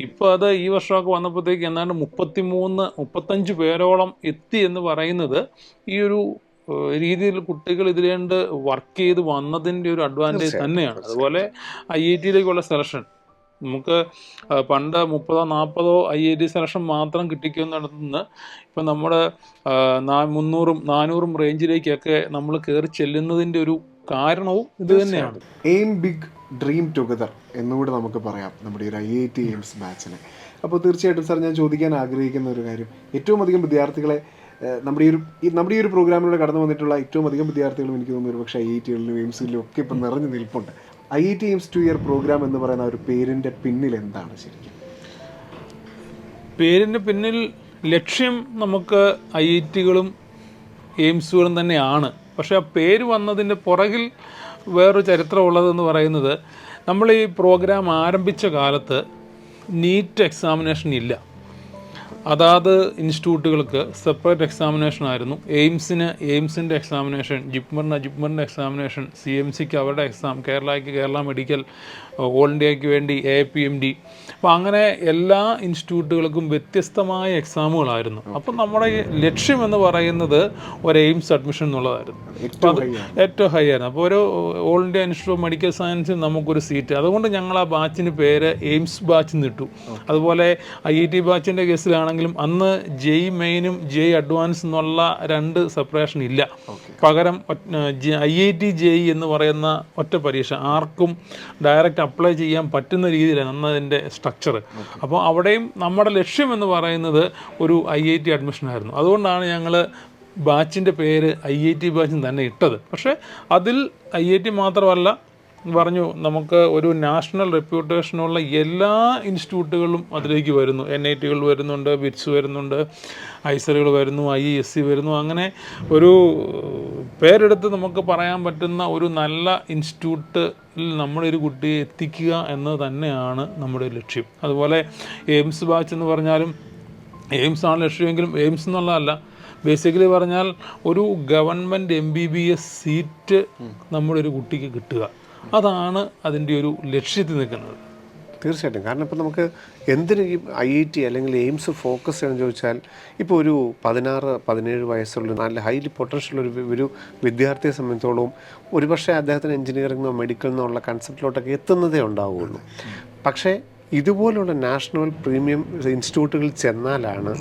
S2: ഇപ്പൊ അത് ഈ വർഷമൊക്കെ വന്നപ്പോഴത്തേക്ക് എന്നാണ്ട് 33-35 പേരോളം എത്തി എന്ന് പറയുന്നത് ഈ ഒരു രീതിയിൽ കുട്ടികൾ ഇതിലേണ്ട് വർക്ക് ചെയ്ത് വന്നതിൻ്റെ ഒരു അഡ്വാൻറ്റേജ് തന്നെയാണ്. അതുപോലെ IIT-യിലേക്കുള്ള സെലക്ഷൻ നമുക്ക് പണ്ട് 30-40 IIT സെലക്ഷൻ മാത്രം കിട്ടിക്കുന്നിടത്തുനിന്ന് ഇപ്പം നമ്മുടെ 300-400 റേഞ്ചിലേക്കൊക്കെ നമ്മൾ കയറി ചെല്ലുന്നതിൻ്റെ ഒരു കാരണവും ഇത് തന്നെയാണ്.
S1: എയിം ബിഗ് ഡ്രീം ടുഗദർ എന്നുകൂടി നമുക്ക് പറയാം നമ്മുടെ ഒരു IIT എയിംസ് ബാച്ചിനെ. അപ്പോൾ തീർച്ചയായിട്ടും സാർ ഞാൻ ചോദിക്കാൻ ആഗ്രഹിക്കുന്ന ഒരു കാര്യം, ഏറ്റവും അധികം വിദ്യാർത്ഥികളെ നമ്മുടെ ഈ ഒരു പ്രോഗ്രാമിലൂടെ കടന്നു വന്നിട്ടുള്ള ഏറ്റവും അധികം വിദ്യാർത്ഥികളും എനിക്ക് തോന്നുന്നു ഒരുപക്ഷെ IIT-കളിലും എയിംസിലും ഒക്കെ ഇപ്പം നിറഞ്ഞു നിൽപ്പുണ്ട്. IIT എയിംസ് 2 ഇയർ പ്രോഗ്രാം എന്ന് പറയുന്ന ഒരു പേരിൻ്റെ പിന്നിൽ എന്താണ് ശരിക്കും?
S2: പേരിൻ്റെ പിന്നിൽ ലക്ഷ്യം നമുക്ക് IIT-കളും എയിംസുകളും തന്നെയാണ്. പക്ഷേ ആ പേര് വന്നതിൻ്റെ പുറകിൽ വേറൊരു ചരിത്രമുള്ളതെന്ന് പറയുന്നത്, നമ്മൾ ഈ പ്രോഗ്രാം ആരംഭിച്ച കാലത്ത് നീറ്റ് എക്സാമിനേഷൻ ഇല്ല. അതാത് ഇൻസ്റ്റിറ്റ്യൂട്ടുകൾക്ക് സെപ്പറേറ്റ് എക്സാമിനേഷൻ ആയിരുന്നു. എയിംസിൻ്റെ എക്സാമിനേഷൻ, ജിപ്മറിൻ്റെ എക്സാമിനേഷൻ, CMCക്ക് അവരുടെ എക്സാം, കേരള മെഡിക്കൽ, ഓൾ ഇന്ത്യക്ക് വേണ്ടി AIPMD. അപ്പോൾ അങ്ങനെ എല്ലാ ഇൻസ്റ്റിറ്റ്യൂട്ടുകൾക്കും വ്യത്യസ്തമായ എക്സാമുകളായിരുന്നു. അപ്പം നമ്മുടെ ലക്ഷ്യം എന്ന് പറയുന്നത് ഒരു എയിംസ് അഡ്മിഷൻ എന്നുള്ളതായിരുന്നു. അപ്പോൾ അത് ഏറ്റവും ഹൈ ആയിരുന്നു. അപ്പോൾ ഒരു all India institute of medical സയൻസിൽ നമുക്കൊരു സീറ്റ്, അതുകൊണ്ട് ഞങ്ങൾ ആ ബാച്ചിന് പേര് എയിംസ് ബാച്ച് എന്നിട്ടു. അതുപോലെ IIT ബാച്ചിൻ്റെ കേസിലാണെങ്കിലും അന്ന് JEE മെയിനും JEE അഡ്വാൻസ് എന്നുള്ള 2 സെപ്പറേഷൻ ഇല്ല. പകരം IIT JEE എന്ന് പറയുന്ന ഒറ്റ പരീക്ഷ ആർക്കും ഡയറക്റ്റ് അപ്ലൈ ചെയ്യാൻ പറ്റുന്ന രീതിയിലാണ് അന്ന് അതിൻ്റെ സ്ട്രക്ചർ. അപ്പോൾ അവിടെയും നമ്മുടെ ലക്ഷ്യം എന്ന് പറയുന്നത് ഒരു IIT അഡ്മിഷൻ ആയിരുന്നു. അതുകൊണ്ടാണ് ഞങ്ങൾ ബാച്ചിൻ്റെ പേര് IIT ബാച്ചിന് തന്നെ ഇട്ടത്. പക്ഷേ അതിൽ IIT മാത്രമല്ല, പറഞ്ഞു നമുക്ക് ഒരു നാഷണൽ റെപ്യൂട്ടേഷനുള്ള എല്ലാ ഇൻസ്റ്റിറ്റ്യൂട്ടുകളും അതിലേക്ക് വരുന്നു. NIT-കൾ വരുന്നുണ്ട്, BITS വരുന്നുണ്ട്, ഐസറുകൾ വരുന്നു, IISc വരുന്നു. അങ്ങനെ ഒരു പേരെടുത്ത് നമുക്ക് പറയാൻ പറ്റുന്ന ഒരു നല്ല ഇൻസ്റ്റിറ്റ്യൂട്ടിൽ നമ്മളൊരു കുട്ടിയെ എത്തിക്കുക എന്ന് തന്നെയാണ് നമ്മുടെ ലക്ഷ്യം. അതുപോലെ എയിംസ് ബാച്ച് എന്ന് പറഞ്ഞാലും എയിംസ് ആണ് ലക്ഷ്യമെങ്കിലും എയിംസ് എന്നുള്ളതല്ല, ബേസിക്കലി പറഞ്ഞാൽ ഒരു ഗവൺമെൻറ് MBBS സീറ്റ് നമ്മുടെ ഒരു കുട്ടിക്ക് കിട്ടുക, അതാണ് അതിൻ്റെ ഒരു ലക്ഷ്യത്തിൽ നിൽക്കുന്നത്.
S3: തീർച്ചയായിട്ടും. കാരണം ഇപ്പോൾ നമുക്ക് എന്തിന് ഈ IIT അല്ലെങ്കിൽ എയിംസ് ഫോക്കസ് ചെയ്യണമെന്ന് ചോദിച്ചാൽ, ഇപ്പോൾ ഒരു 16-17 വയസ്സുള്ള നല്ല ഹൈലി പൊട്ടൻഷ്യൽ ഒരു വിദ്യാർത്ഥിയെ സംബന്ധിച്ചോളം ഒരുപക്ഷെ അദ്ദേഹത്തിന് എഞ്ചിനീയറിംഗോ മെഡിക്കലിനോ ഉള്ള കൺസെപ്റ്റിലോട്ടൊക്കെ എത്തുന്നതേ ഉണ്ടാവുകയുള്ളൂ. പക്ഷേ ഇതുപോലുള്ള നാഷണൽ പ്രീമിയം ഇൻസ്റ്റിറ്റ്യൂട്ടുകളിൽ ചെന്നാലാണ്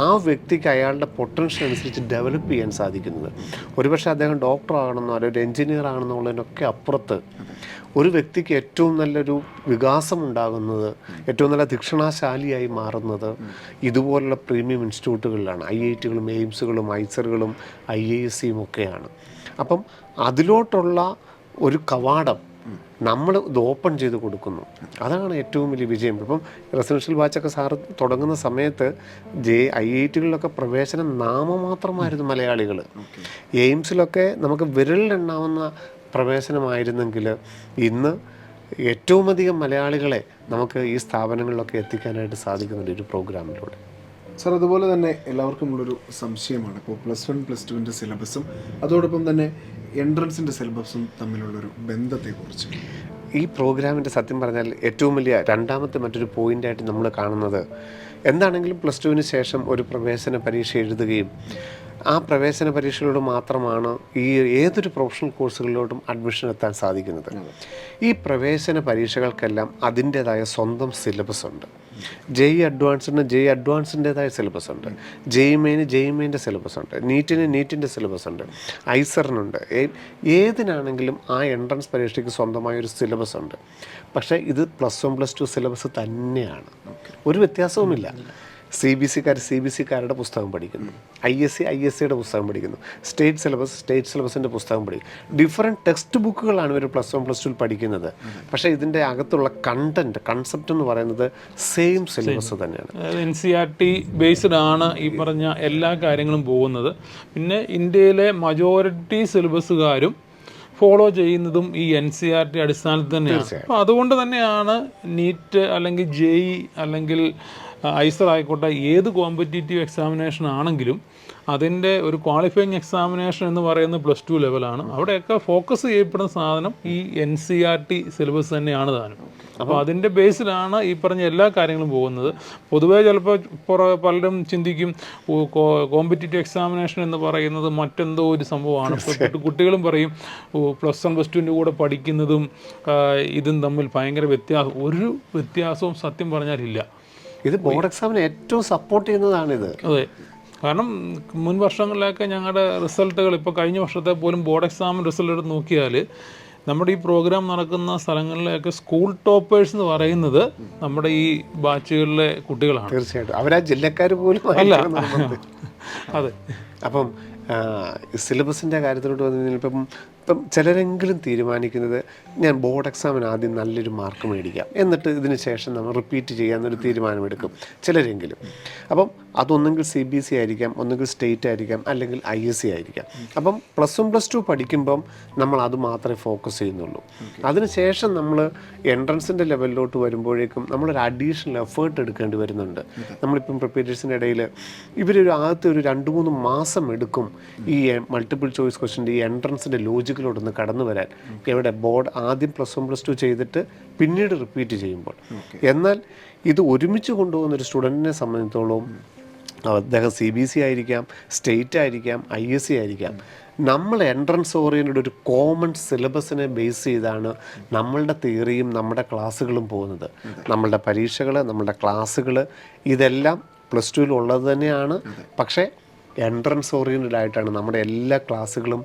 S3: ആ വ്യക്തിക്ക് അയാളുടെ പൊട്ടൻഷ്യൽ അനുസരിച്ച് ഡെവലപ്പ് ചെയ്യാൻ സാധിക്കുന്നത്. ഒരുപക്ഷെ അദ്ദേഹം ഡോക്ടർ ആകണമെന്നോ അല്ലെങ്കിൽ ഒരു എഞ്ചിനീയർ ആകണമെന്നുള്ളതിനൊക്കെ അപ്പുറത്ത് ഒരു വ്യക്തിക്ക് ഏറ്റവും നല്ലൊരു വികാസം ഉണ്ടാകുന്നത്, ഏറ്റവും നല്ല ദക്ഷിണാശാലിയായി മാറുന്നത് ഇതുപോലുള്ള പ്രീമിയം ഇൻസ്റ്റിറ്റ്യൂട്ടുകളിലാണ്. IIT-കളും എയിംസുകളും ഐസറുകളും IISc-യും ഒക്കെയാണ്. അപ്പം അതിലോട്ടുള്ള ഒരു കവാടം നമ്മൾ ഇത് ഓപ്പൺ ചെയ്ത് കൊടുക്കുന്നു. അതാണ് ഏറ്റവും വലിയ വിജയം. ഇപ്പം റെസിഡൻഷ്യൽ ബാച്ചൊക്കെ സാറ് തുടങ്ങുന്ന സമയത്ത് IIT-കളിലൊക്കെ പ്രവേശനം നാമമാത്രമായിരുന്നു മലയാളികൾ. എയിംസിലൊക്കെ നമുക്ക് വിരലിലെണ്ണാവുന്ന പ്രവേശനമായിരുന്നെങ്കിൽ ഇന്ന് ഏറ്റവും അധികം മലയാളികളെ നമുക്ക് ഈ സ്ഥാപനങ്ങളിലൊക്കെ എത്തിക്കാനായിട്ട് സാധിക്കുന്നുണ്ട് ഒരു പ്രോഗ്രാമിലൂടെ.
S1: സാർ, അതുപോലെ തന്നെ എല്ലാവർക്കും ഉള്ളൊരു സംശയമാണ്, ഇപ്പോൾ +1 +2ൻ്റെ സിലബസും അതോടൊപ്പം തന്നെ എൻട്രൻസിൻ്റെ സിലബസും തമ്മിലുള്ളൊരു ബന്ധത്തെക്കുറിച്ച്.
S3: ഈ പ്രോഗ്രാമിൻ്റെ സത്യം പറഞ്ഞാൽ ഏറ്റവും വലിയ രണ്ടാമത്തെ മറ്റൊരു പോയിൻ്റായിട്ട് നമ്മൾ കാണുന്നത്, എന്താണെങ്കിലും +2-ന് ശേഷം ഒരു പ്രവേശന പരീക്ഷ എഴുതുകയും ആ പ്രവേശന പരീക്ഷയിലൂടെ മാത്രമാണ് ഈ ഏതൊരു പ്രൊഫഷണൽ കോഴ്സുകളിലോട്ടും അഡ്മിഷൻ എത്താൻ സാധിക്കുന്നത്. ഈ പ്രവേശന പരീക്ഷകൾക്കെല്ലാം അതിൻ്റേതായ സ്വന്തം സിലബസ് ഉണ്ട്. JEE അഡ്വാൻസിൻ്റേതായ സിലബസ് ഉണ്ട്, JEE മെയിൻ്റെ സിലബസ് ഉണ്ട്, നീറ്റിൻ്റെ സിലബസ് ഉണ്ട്, ഐസറിനുണ്ട്. ഏതിനാണെങ്കിലും ആ എൻട്രൻസ് പരീക്ഷയ്ക്ക് സ്വന്തമായൊരു സിലബസ് ഉണ്ട്. പക്ഷേ ഇത് +1 +2 സിലബസ് തന്നെയാണ്, ഒരു വ്യത്യാസവുമില്ല. CBSE-ക്കാരുടെ പുസ്തകം പഠിക്കുന്നു, ISC-യുടെ പുസ്തകം പഠിക്കുന്നു, സ്റ്റേറ്റ് സിലബസിൻ്റെ പുസ്തകം പഠിക്കും. ഡിഫറെൻറ്റ് ടെക്സ്റ്റ് ബുക്കുകളാണ് ഇവർ +1 +2 പഠിക്കുന്നത്. പക്ഷേ ഇതിൻ്റെ അകത്തുള്ള കൺസെപ്റ്റ് എന്ന് പറയുന്നത് സെയിം സിലബസ് തന്നെയാണ്.
S2: NCERT ബേസ്ഡ് ആണ് ഈ പറഞ്ഞ എല്ലാ കാര്യങ്ങളും പോകുന്നത്. പിന്നെ ഇന്ത്യയിലെ മജോറിറ്റി സിലബസുകാരും ഫോളോ ചെയ്യുന്നതും ഈ NCERT അടിസ്ഥാനത്തിൽ തന്നെയാണ്. അപ്പോൾ അതുകൊണ്ട് തന്നെയാണ് നീറ്റ് അല്ലെങ്കിൽ JEE അല്ലെങ്കിൽ ഐസർ ആയിക്കോട്ടെ, ഏത് കോമ്പറ്റീറ്റീവ് എക്സാമിനേഷൻ ആണെങ്കിലും അതിൻ്റെ ഒരു ക്വാളിഫയിങ് എക്സാമിനേഷൻ എന്ന് പറയുന്നത് +2 ലെവലാണ്. അവിടെയൊക്കെ ഫോക്കസ് ചെയ്യപ്പെടുന്ന സാധനം ഈ NCERT സിലബസ് തന്നെയാണ് താനും. അപ്പോൾ അതിൻ്റെ ബേസിലാണ് ഈ പറഞ്ഞ എല്ലാ കാര്യങ്ങളും പോകുന്നത്. പൊതുവേ ചിലപ്പോൾ പലരും ചിന്തിക്കും കോമ്പറ്റീറ്റീവ് എക്സാമിനേഷൻ എന്ന് പറയുന്നത് മറ്റെന്തോ ഒരു സംഭവമാണ്. കുട്ടികളും പറയും +1 +2ൻ്റെ കൂടെ പഠിക്കുന്നതും ഇതും തമ്മിൽ ഭയങ്കര വ്യത്യാസം. ഒരു വ്യത്യാസവും സത്യം പറഞ്ഞാലില്ല.
S3: ഇത് ബോർഡ് എക്സാമിന് ഏറ്റവും സപ്പോർട്ട് ചെയ്യുന്നതാണിത്.
S2: അതെ, കാരണം മുൻ വർഷങ്ങളിലൊക്കെ ഞങ്ങളുടെ റിസൾട്ടുകൾ, ഇപ്പോൾ കഴിഞ്ഞ വർഷത്തെ പോലും ബോർഡ് എക്സാമിൻ റിസൾട്ട് എടുത്ത് നോക്കിയാൽ നമ്മുടെ ഈ പ്രോഗ്രാം നടക്കുന്ന സ്ഥലങ്ങളിലെയൊക്കെ സ്കൂൾ ടോപ്പേഴ്സ് എന്ന് പറയുന്നത് നമ്മുടെ ഈ ബാച്ചുകളിലെ കുട്ടികളാണ്.
S3: തീർച്ചയായിട്ടും അവരാ ജില്ലക്കാർ പോലും
S2: അല്ല.
S3: ആയിരിക്കണം.
S2: അതെ.
S3: അപ്പം സിലബസിൻ്റെ കാര്യത്തിലോട്ട് വന്നു കഴിഞ്ഞാൽ ഇപ്പം ചിലരെങ്കിലും തീരുമാനിക്കുന്നത് ഞാൻ ബോർഡ് എക്സാമിന് ആദ്യം നല്ലൊരു മാർക്ക് മേടിക്കാം, എന്നിട്ട് ഇതിന് ശേഷം നമ്മൾ റിപ്പീറ്റ് ചെയ്യാമെന്നൊരു തീരുമാനമെടുക്കും ചിലരെങ്കിലും. അപ്പം അതൊന്നെങ്കിൽ CBSE ആയിരിക്കാം, ഒന്നെങ്കിൽ സ്റ്റേറ്റ് ആയിരിക്കാം, അല്ലെങ്കിൽ ISC ആയിരിക്കാം. അപ്പം +1 +2 പഠിക്കുമ്പം നമ്മൾ അത് മാത്രമേ ഫോക്കസ് ചെയ്യുന്നുള്ളൂ. അതിനുശേഷം നമ്മൾ എൻട്രൻസിൻ്റെ ലെവലിലോട്ട് വരുമ്പോഴേക്കും നമ്മളൊരു അഡീഷണൽ എഫേർട്ട് എടുക്കേണ്ടി വരുന്നുണ്ട്. നമ്മളിപ്പം പ്രിപ്പറേറ്റേഴ്സിൻ്റെ ഇടയിൽ ഇവരൊരു ആദ്യത്തെ ഒരു 2-3 മാസം എടുക്കും ഈ മൾട്ടിപ്പിൾ ചോയ്സ് ക്വസ്റ്റ്യൻ്റെ ഈ എൻട്രൻസിൻ്റെ ലോജിക്കിലോട്ടൊന്ന് കടന്നു വരാൻ. എവിടെ ബോർഡ് ആദ്യം +1 +2 ചെയ്തിട്ട് പിന്നീട് റിപ്പീറ്റ് ചെയ്യുമ്പോൾ. എന്നാൽ ഇത് ഒരുമിച്ച് കൊണ്ടുപോകുന്ന ഒരു സ്റ്റുഡൻറ്റിനെ സംബന്ധിച്ചിടത്തോളം അദ്ദേഹം CBSE ആയിരിക്കാം, സ്റ്റേറ്റ് ആയിരിക്കാം, ISC ആയിരിക്കാം, നമ്മൾ എൻട്രൻസ് ഓറിയൻറ്റഡ് ഒരു കോമൺ സിലബസിനെ ബേസ് ചെയ്താണ് നമ്മളുടെ തിയറിയും നമ്മുടെ ക്ലാസ്സുകളും പോകുന്നത്. നമ്മളുടെ പരീക്ഷകൾ, നമ്മളുടെ ക്ലാസ്സുകൾ ഇതെല്ലാം +2 ഉള്ളത് തന്നെയാണ്. പക്ഷേ എൻട്രൻസ് ഓറിയൻറ്റഡ് ആയിട്ടാണ് നമ്മുടെ എല്ലാ ക്ലാസ്സുകളും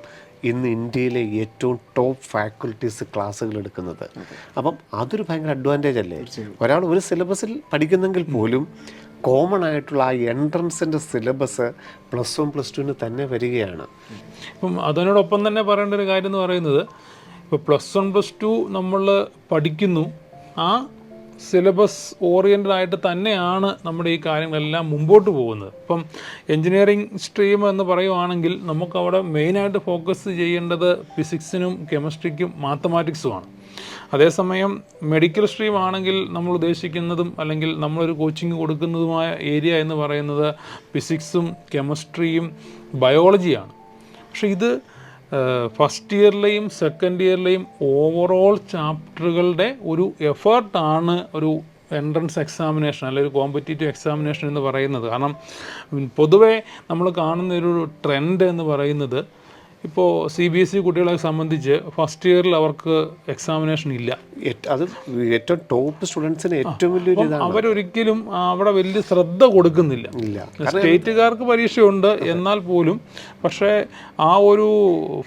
S3: ഇന്ന് ഇന്ത്യയിലെ ഏറ്റവും ടോപ്പ് ഫാക്കൽറ്റീസ് ക്ലാസ്സുകൾ എടുക്കുന്നത്. അപ്പം അതൊരു ഭയങ്കര അഡ്വാൻറ്റേജ് അല്ലേ? ഒരാൾ ഒരു സിലബസിൽ പഠിക്കുന്നെങ്കിൽ പോലും കോമൺ ആയിട്ടുള്ള ആ എൻട്രൻസിൻ്റെ സിലബസ് +1 +2 തന്നെ വരികയാണ്.
S2: ഇപ്പം അതിനോടൊപ്പം തന്നെ പറയേണ്ട ഒരു കാര്യം എന്ന് പറയുന്നത്, ഇപ്പോൾ +1 +2 നമ്മൾ പഠിക്കുന്നു, ആ സിലബസ് ഓറിയൻറ്റഡ് ആയിട്ട് തന്നെയാണ് നമ്മുടെ ഈ കാര്യങ്ങളെല്ലാം മുമ്പോട്ട് പോകുന്നത്. ഇപ്പം എൻജിനീയറിംഗ് സ്ട്രീം എന്ന് പറയുവാണെങ്കിൽ നമുക്കവിടെ മെയിനായിട്ട് ഫോക്കസ് ചെയ്യേണ്ടത് ഫിസിക്സിനും കെമിസ്ട്രിക്കും മാത്തമാറ്റിക്സുമാണ്. അതേസമയം മെഡിക്കൽ സ്ട്രീം ആണെങ്കിൽ നമ്മൾ ഉദ്ദേശിക്കുന്നതും അല്ലെങ്കിൽ നമ്മളൊരു കോച്ചിങ് കൊടുക്കുന്നതുമായ ഏരിയ എന്ന് പറയുന്നത് ഫിസിക്സും കെമിസ്ട്രിയും ബയോളജിയാണ്. പക്ഷേ ഇത് ഫസ്റ്റ് ഇയറിലെയും സെക്കൻഡ് ഇയറിലെയും ഓവറോൾ ചാപ്റ്ററുകളുടെ ഒരു എഫേർട്ടാണ് ഒരു എൻട്രൻസ് എക്സാമിനേഷൻ അല്ലെങ്കിൽ ഒരു കോമ്പറ്റീറ്റീവ് എക്സാമിനേഷൻ എന്ന് പറയുന്നത്. കാരണം പൊതുവേ നമ്മൾ കാണുന്ന ഒരു ട്രെൻഡ് എന്ന് പറയുന്നത്, ഇപ്പോൾ CBSE കുട്ടികളെ സംബന്ധിച്ച് ഫസ്റ്റ് ഇയറിൽ അവർക്ക് എക്സാമിനേഷൻ ഇല്ല.
S3: അത് ഏറ്റവും ടോപ്പ് സ്റ്റുഡൻസിന് ഏറ്റവും വലിയൊരു ഇതാണ്.
S2: അവരൊരിക്കലും അവിടെ വലിയ ശ്രദ്ധ കൊടുക്കുന്നില്ല. സ്റ്റേറ്റുകാർക്ക് പരീക്ഷയുണ്ട് എന്നാൽ പോലും, പക്ഷേ ആ ഒരു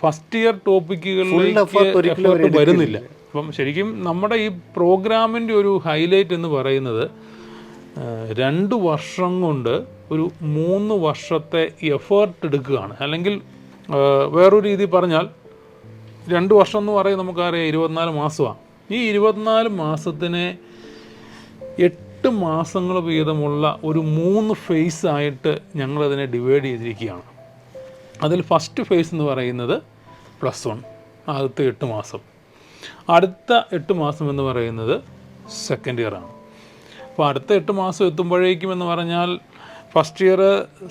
S2: ഫസ്റ്റ് ഇയർ ടോപ്പിക്കുകളിലേക്ക് വരുന്നില്ല. അപ്പം ശരിക്കും നമ്മുടെ ഈ പ്രോഗ്രാമിൻ്റെ ഒരു ഹൈലൈറ്റ് എന്ന് പറയുന്നത് 2 വർഷം കൊണ്ട് ഒരു 3 വർഷത്തെ എഫേർട്ട് എടുക്കുകയാണ്. അല്ലെങ്കിൽ വേറൊരു രീതി പറഞ്ഞാൽ 2 വർഷം എന്ന് പറയും നമുക്കറിയാം 24 മാസമാണ്. ഈ 24 മാസത്തിനെ 8 മാസങ്ങൾ വീതമുള്ള ഒരു 3 ഫേസ് ആയിട്ട് ഞങ്ങളതിനെ ഡിവൈഡ് ചെയ്തിരിക്കുകയാണ്. അതിൽ ഫസ്റ്റ് ഫേസ് എന്ന് പറയുന്നത് +1, ആദ്യത്തെ 8 മാസം. അടുത്ത 8 മാസം എന്ന് പറയുന്നത് സെക്കൻഡ് ഇയറാണ്. അപ്പോൾ അടുത്ത 8 മാസം എത്തുമ്പോഴേക്കും എന്ന് പറഞ്ഞാൽ ഫസ്റ്റ് ഇയർ